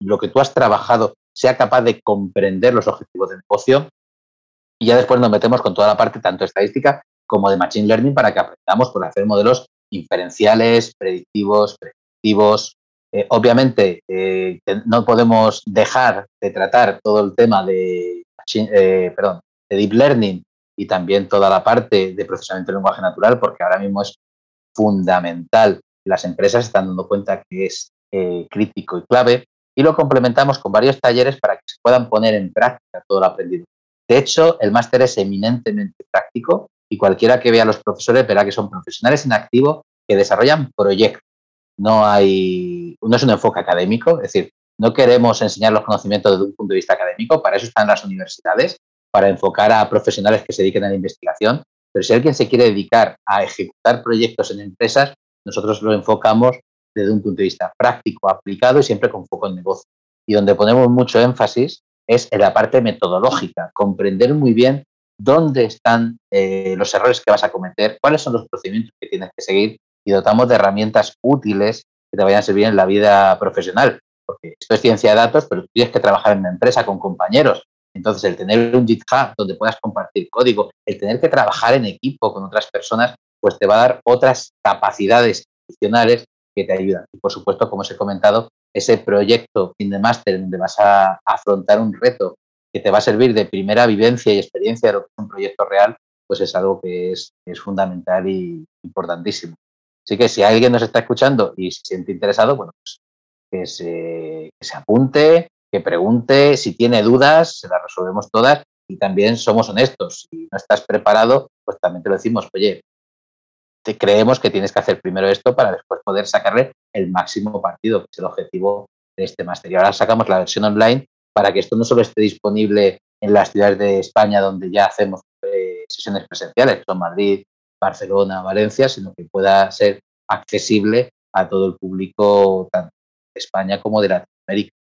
lo que tú has trabajado sea capaz de comprender los objetivos de negocio. Y ya después nos metemos con toda la parte tanto estadística como de Machine Learning para que aprendamos por hacer modelos inferenciales, predictivos. Obviamente, no podemos dejar de tratar todo el tema de Deep Learning y también toda la parte de procesamiento de lenguaje natural, porque ahora mismo es fundamental. Las empresas están dando cuenta que es crítico y clave, y lo complementamos con varios talleres para que se puedan poner en práctica todo lo aprendido. De hecho, el máster es eminentemente práctico y cualquiera que vea a los profesores verá que son profesionales en activo que desarrollan proyectos. No es un enfoque académico, es decir, no queremos enseñar los conocimientos desde un punto de vista académico, para eso están las universidades, para enfocar a profesionales que se dediquen a la investigación, pero si alguien se quiere dedicar a ejecutar proyectos en empresas, nosotros lo enfocamos desde un punto de vista práctico, aplicado y siempre con foco en negocio. Y donde ponemos mucho énfasis es en la parte metodológica, comprender muy bien dónde están los errores que vas a cometer, cuáles son los procedimientos que tienes que seguir, y dotamos de herramientas útiles que te vayan a servir en la vida profesional. Porque esto es ciencia de datos, pero tú tienes que trabajar en una empresa con compañeros. Entonces, el tener un GitHub donde puedas compartir código, el tener que trabajar en equipo con otras personas, pues te va a dar otras capacidades adicionales que te ayudan. Y, por supuesto, como os he comentado, ese proyecto fin de máster donde vas a afrontar un reto que te va a servir de primera vivencia y experiencia de lo que es un proyecto real, pues es algo que es fundamental y importantísimo. Así que si alguien nos está escuchando y se siente interesado, bueno, pues que se apunte, que pregunte, si tiene dudas, se las resolvemos todas, y también somos honestos. Si no estás preparado, pues también te lo decimos, oye, creemos que tienes que hacer primero esto para después poder sacarle el máximo partido, que es el objetivo de este máster. Y ahora sacamos la versión online para que esto no solo esté disponible en las ciudades de España donde ya hacemos sesiones presenciales, que son Madrid, Barcelona, Valencia, sino que pueda ser accesible a todo el público, tanto de España como de Latinoamérica.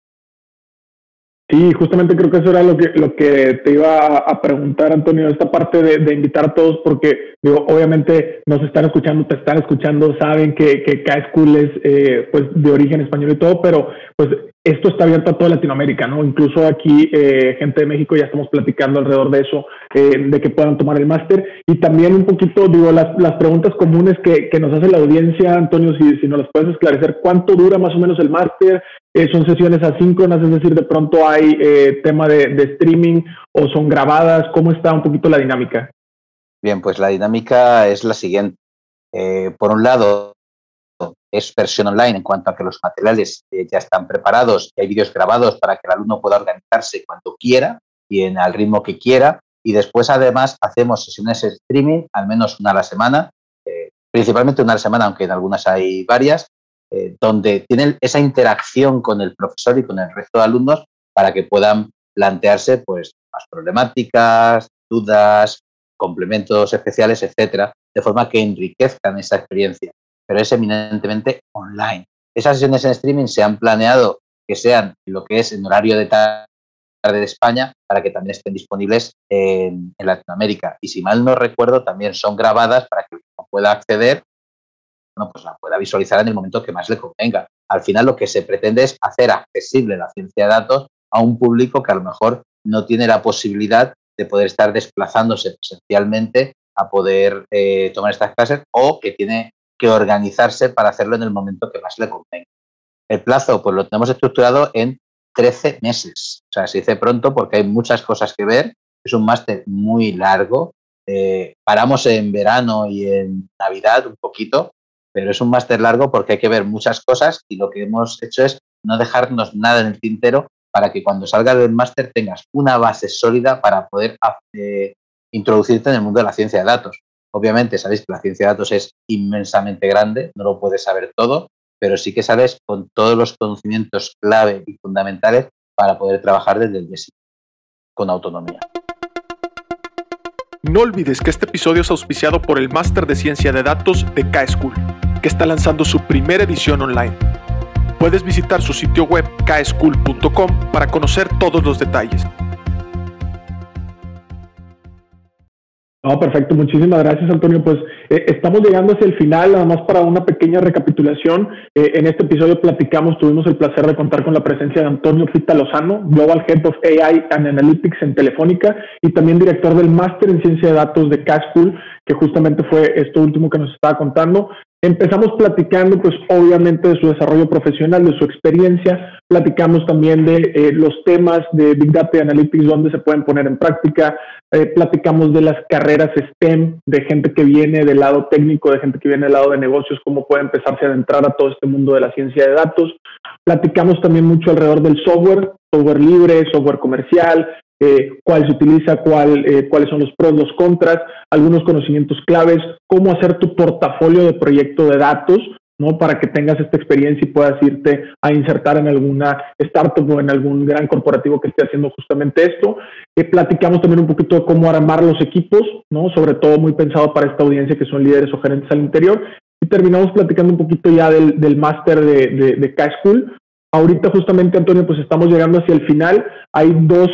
Sí, justamente creo que eso era lo que te iba a preguntar, Antonio, esta parte de invitar a todos, porque digo, obviamente nos están escuchando, te están escuchando, saben que K-School es pues de origen español y todo, pero pues esto está abierto a toda Latinoamérica, ¿no? Incluso aquí gente de México ya estamos platicando alrededor de eso, de que puedan tomar el máster. Y también un poquito, digo, las preguntas comunes que nos hace la audiencia, Antonio, si nos las puedes esclarecer, ¿cuánto dura más o menos el máster? ¿Son sesiones asíncronas? Es decir, de pronto hay tema de streaming o son grabadas. ¿Cómo está un poquito la dinámica? Bien, pues la dinámica es la siguiente. Por un lado, es versión online en cuanto a que los materiales ya están preparados y hay vídeos grabados para que el alumno pueda organizarse cuando quiera y al ritmo que quiera. Y después, además, hacemos sesiones de streaming, al menos una a la semana, principalmente una a la semana, aunque en algunas hay varias, donde tienen esa interacción con el profesor y con el resto de alumnos para que puedan plantearse pues más problemáticas, dudas, complementos especiales, etcétera, de forma que enriquezcan esa experiencia, pero es eminentemente online. Esas sesiones en streaming se han planeado que sean lo que es en horario de tarde de España para que también estén disponibles en Latinoamérica. Y si mal no recuerdo, también son grabadas para que uno pueda acceder, pues la pueda visualizar en el momento que más le convenga. Al final lo que se pretende es hacer accesible la ciencia de datos a un público que a lo mejor no tiene la posibilidad de poder estar desplazándose presencialmente a poder tomar estas clases, o que tiene que organizarse para hacerlo en el momento que más le convenga. El plazo pues lo tenemos estructurado en 13 meses. O sea, se dice pronto porque hay muchas cosas que ver. Es un máster muy largo. Paramos en verano y en Navidad un poquito, pero es un máster largo porque hay que ver muchas cosas, y lo que hemos hecho es no dejarnos nada en el tintero para que cuando salgas del máster tengas una base sólida para poder introducirte en el mundo de la ciencia de datos. Obviamente sabéis que la ciencia de datos es inmensamente grande, no lo puedes saber todo, pero sí que sales con todos los conocimientos clave y fundamentales para poder trabajar desde el básico, con autonomía. No olvides que este episodio es auspiciado por el Máster de Ciencia de Datos de K-School, que está lanzando su primera edición online. Puedes visitar su sitio web kschool.com para conocer todos los detalles. No, perfecto. Muchísimas gracias, Antonio. Pues estamos llegando hacia el final, nada más para una pequeña recapitulación. En este episodio tuvimos el placer de contar con la presencia de Antonio Pita Lozano, Global Head of AI and Analytics en Telefónica y también director del Máster en Ciencia de Datos de K-School, que justamente fue esto último que nos estaba contando. Empezamos platicando, pues obviamente, de su desarrollo profesional, de su experiencia. Platicamos también de los temas de Big Data y Analytics, dónde se pueden poner en práctica. Platicamos de las carreras STEM, de gente que viene del lado técnico, de gente que viene del lado de negocios, cómo puede empezarse a adentrar a todo este mundo de la ciencia de datos. Platicamos también mucho alrededor del software libre, software comercial, cuál se utiliza, cuáles son los pros, los contras, algunos conocimientos claves, cómo hacer tu portafolio de proyecto de datos, ¿no? Para que tengas esta experiencia y puedas irte a insertar en alguna startup o en algún gran corporativo que esté haciendo justamente esto. Platicamos también un poquito de cómo armar los equipos, ¿no? Sobre todo muy pensado para esta audiencia que son líderes o gerentes al interior. Y terminamos platicando un poquito ya del máster de K-School. Ahorita justamente, Antonio, pues estamos llegando hacia el final. Hay dos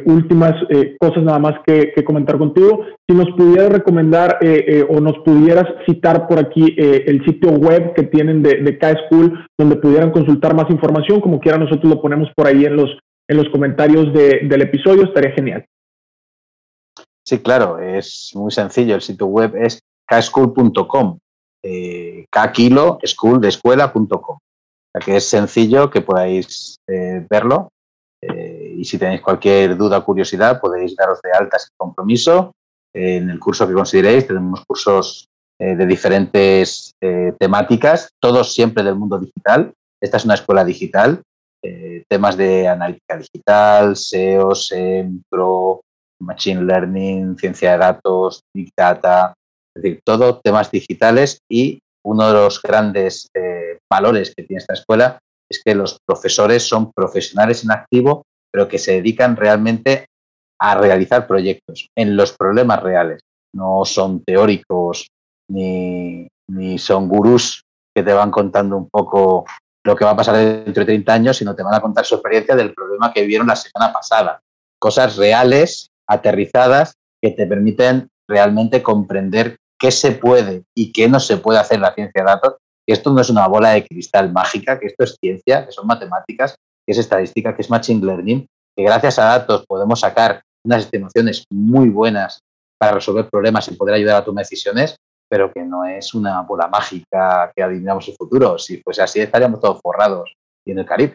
últimas cosas nada más que comentar contigo. Si nos pudieras recomendar o nos pudieras citar por aquí el sitio web que tienen de K-School, donde pudieran consultar más información, como quiera nosotros lo ponemos por ahí en los comentarios del episodio, estaría genial. Sí, claro, es muy sencillo. El sitio web es kschool.com, K-Kilo, school de escuela.com. Que es sencillo que podáis verlo y si tenéis cualquier duda o curiosidad podéis daros de alta sin compromiso en el curso que consideréis. Tenemos cursos de diferentes temáticas, todos siempre del mundo digital. Esta es una escuela digital, temas de analítica digital, SEO, SEM, Pro, Machine Learning, ciencia de datos, Big Data, es decir, todo temas digitales. Y uno de los grandes valores que tiene esta escuela es que los profesores son profesionales en activo, pero que se dedican realmente a realizar proyectos en los problemas reales. No son teóricos ni son gurús que te van contando un poco lo que va a pasar dentro de 30 años, sino te van a contar su experiencia del problema que vivieron la semana pasada. Cosas reales, aterrizadas, que te permiten realmente comprender qué se puede y qué no se puede hacer en la ciencia de datos. Que esto no es una bola de cristal mágica, que esto es ciencia, que son matemáticas, que es estadística, que es machine learning, que gracias a datos podemos sacar unas estimaciones muy buenas para resolver problemas y poder ayudar a tomar decisiones, pero que no es una bola mágica que adivinamos el futuro. Si fuese así, estaríamos todos forrados y en el Caribe.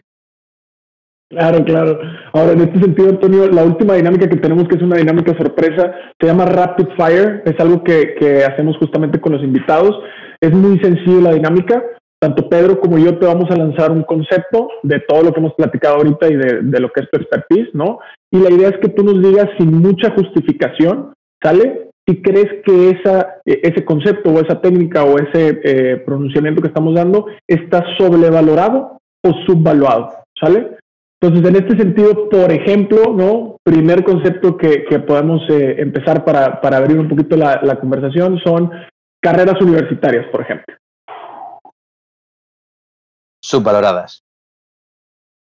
Claro, claro. Ahora, en este sentido, Antonio, la última dinámica que tenemos, que es una dinámica sorpresa, se llama Rapid Fire. Es algo que hacemos justamente con los invitados. Es muy sencillo la dinámica. Tanto Pedro como yo te vamos a lanzar un concepto de todo lo que hemos platicado ahorita y de lo que es tu expertise, ¿no? Y la idea es que tú nos digas sin mucha justificación, ¿sale? Si crees que ese concepto o esa técnica o ese pronunciamiento que estamos dando está sobrevalorado o subvaluado, ¿sale? Entonces, en este sentido, por ejemplo, ¿no? Primer concepto que podemos empezar para abrir un poquito la conversación son carreras universitarias, por ejemplo. Subvaloradas.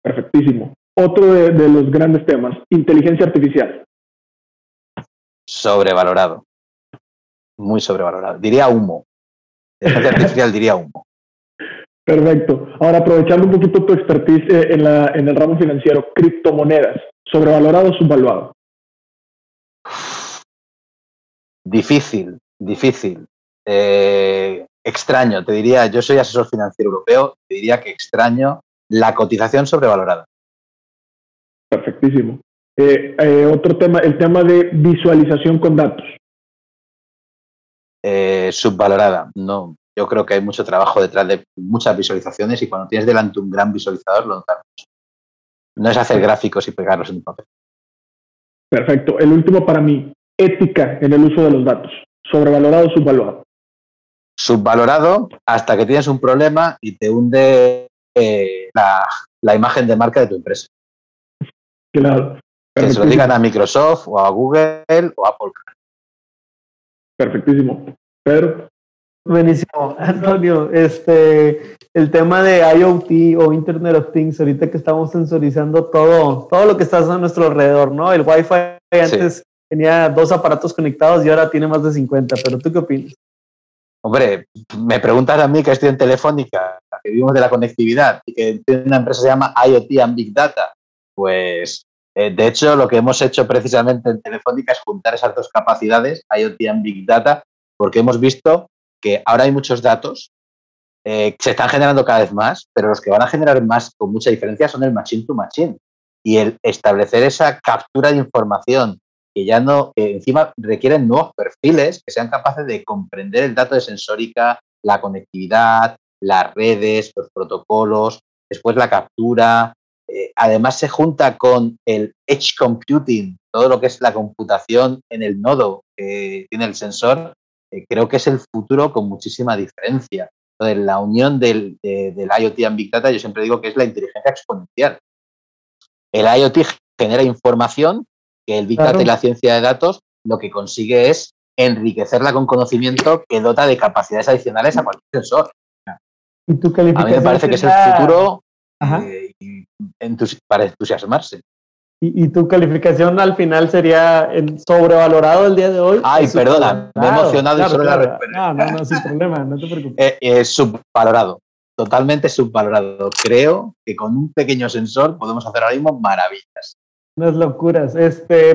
Perfectísimo. Otro de los grandes temas, inteligencia artificial. Sobrevalorado. Muy sobrevalorado. Diría humo. Inteligencia artificial diría humo. Perfecto. Ahora, aprovechando un poquito tu expertise en el ramo financiero, criptomonedas, ¿sobrevalorado o subvaluado? Difícil. Extraño, te diría, yo soy asesor financiero europeo, te diría que extraño la cotización sobrevalorada. Perfectísimo. Otro tema, el tema de visualización con datos. Subvalorada, no. Yo creo que hay mucho trabajo detrás de muchas visualizaciones y cuando tienes delante un gran visualizador lo notas mucho. No es hacer gráficos y pegarlos en un papel. Perfecto. El último para mí, ética en el uso de los datos. ¿Sobrevalorado o subvaluado? Subvalorado hasta que tienes un problema y te hunde la imagen de marca de tu empresa. Claro. Que se lo digan a Microsoft o a Google o a Apple. Perfectísimo. Pedro. Buenísimo, Antonio. El tema de IoT o Internet of Things, ahorita que estamos sensorizando todo lo que está a nuestro alrededor, ¿no? El Wi-Fi antes tenía 2 aparatos conectados y ahora tiene más de 50, pero ¿tú qué opinas? Hombre, me preguntas a mí que estoy en Telefónica, que vivimos de la conectividad y que tiene una empresa que se llama IoT and Big Data. Pues, de hecho, lo que hemos hecho precisamente en Telefónica es juntar esas 2 capacidades, IoT and Big Data, porque hemos visto que ahora hay muchos datos que se están generando cada vez más, pero los que van a generar más con mucha diferencia son el machine to machine. Y el establecer esa captura de información que ya no, que encima requieren nuevos perfiles que sean capaces de comprender el dato de sensórica, la conectividad, las redes, los protocolos, después la captura. Además se junta con el edge computing, todo lo que es la computación en el nodo que tiene el sensor. Creo que es el futuro con muchísima diferencia. Entonces, la unión del IoT and Big Data, yo siempre digo que es la inteligencia exponencial. El IoT genera información que el Big Data y la ciencia de datos lo que consigue es enriquecerla con conocimiento que dota de capacidades adicionales a cualquier sensor. ¿Y tu calificación? A mí me parece que es el futuro para entusiasmarse. ¿Y tu calificación al final sería sobrevalorado el día de hoy? Ay, perdona, me he emocionado y solo la respuesta. No, sin problema, no te preocupes. Subvalorado, totalmente subvalorado. Creo que con un pequeño sensor podemos hacer ahora mismo maravillas. Unas locuras.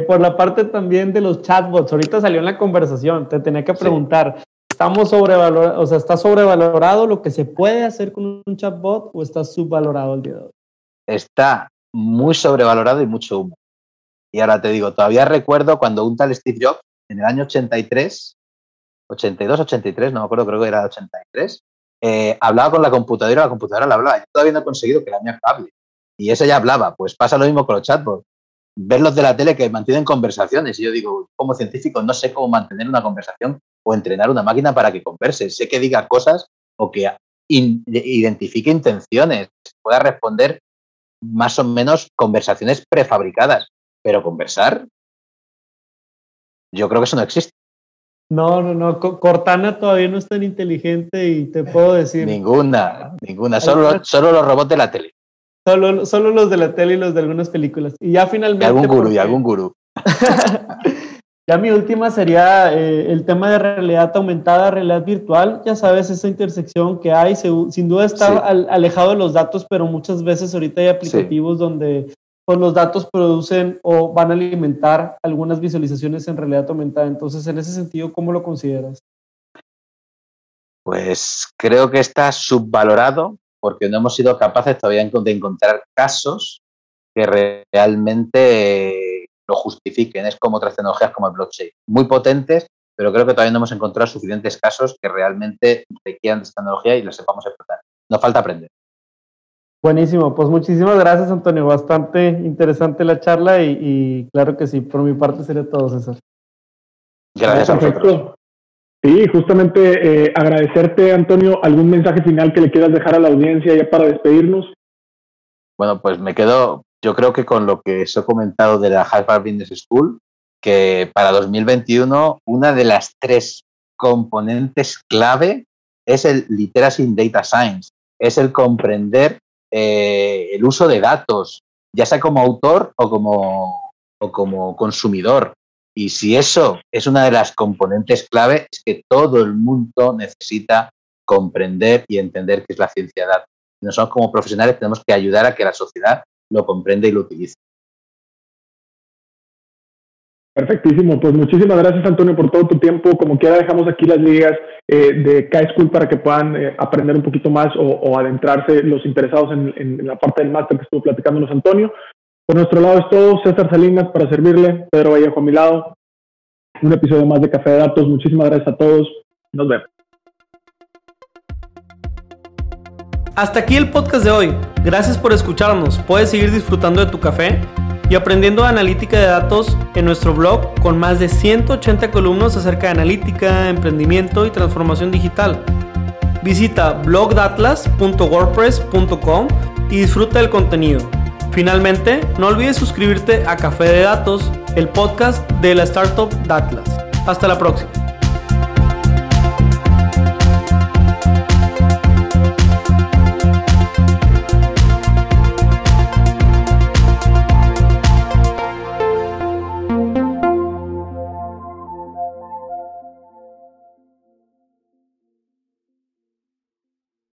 Por la parte también de los chatbots, ahorita salió en la conversación, te tenía que preguntar, ¿estamos sobrevalorados, o sea, está sobrevalorado lo que se puede hacer con un chatbot o está subvalorado el día de hoy? Está muy sobrevalorado y mucho humo. Y ahora te digo, todavía recuerdo cuando un tal Steve Jobs, en el año 82, 83, no me acuerdo, creo que era 83, hablaba con la computadora le hablaba. Yo todavía no he conseguido que la mía hable. Y esa ya hablaba. Pues pasa lo mismo con los chatbots. Ver los de la tele que mantienen conversaciones. Y yo digo, como científico, no sé cómo mantener una conversación o entrenar una máquina para que converse. Sé que diga cosas o que identifique intenciones, pueda responder más o menos conversaciones prefabricadas. Pero conversar, yo creo que eso no existe. No. Cortana todavía no es tan inteligente y te puedo decir... Ninguna. Solo los robots de la tele. Solo los de la tele y los de algunas películas. Y ya finalmente... Y algún gurú. Ya mi última sería el tema de realidad aumentada, realidad virtual. Ya sabes, esa intersección que hay, sin duda está alejado de los datos, pero muchas veces ahorita hay aplicativos donde pues, los datos producen o van a alimentar algunas visualizaciones en realidad aumentada. Entonces, en ese sentido, ¿cómo lo consideras? Pues creo que está subvalorado porque no hemos sido capaces todavía de encontrar casos que realmente lo justifiquen. Es como otras tecnologías como el blockchain, muy potentes, pero creo que todavía no hemos encontrado suficientes casos que realmente requieran de esta tecnología y la sepamos explotar. Nos falta aprender. Buenísimo, pues muchísimas gracias, Antonio. Bastante interesante la charla y claro que sí, por mi parte sería todo, César. Gracias a vosotros. Sí, justamente agradecerte, Antonio. ¿Algún mensaje final que le quieras dejar a la audiencia ya para despedirnos? Bueno, pues me quedo, yo creo que con lo que os he comentado de la Harvard Business School, que para 2021 una de las 3 componentes clave es el Literacy in Data Science, es el comprender el uso de datos, ya sea como autor o como consumidor. Y si eso es una de las componentes clave, es que todo el mundo necesita comprender y entender qué es la ciencia de datos. Y nosotros como profesionales tenemos que ayudar a que la sociedad lo comprenda y lo utilice. Perfectísimo, pues muchísimas gracias, Antonio, por todo tu tiempo. Como quiera dejamos aquí las ligas de K-School para que puedan aprender un poquito más o adentrarse los interesados en la parte del máster que estuvo platicándonos Antonio. Por nuestro lado es todo. César Salinas para servirle, Pedro Vallejo a mi lado. Un episodio más de Café de Datos. Muchísimas gracias a todos. Nos vemos. Hasta aquí el podcast de hoy. Gracias por escucharnos. Puedes seguir disfrutando de tu café y aprendiendo de analítica de datos en nuestro blog con más de 180 columnas acerca de analítica, emprendimiento y transformación digital. Visita blogdatlas.wordpress.com y disfruta del contenido. Finalmente, no olvides suscribirte a Café de Datos, el podcast de la startup Datlas. Hasta la próxima.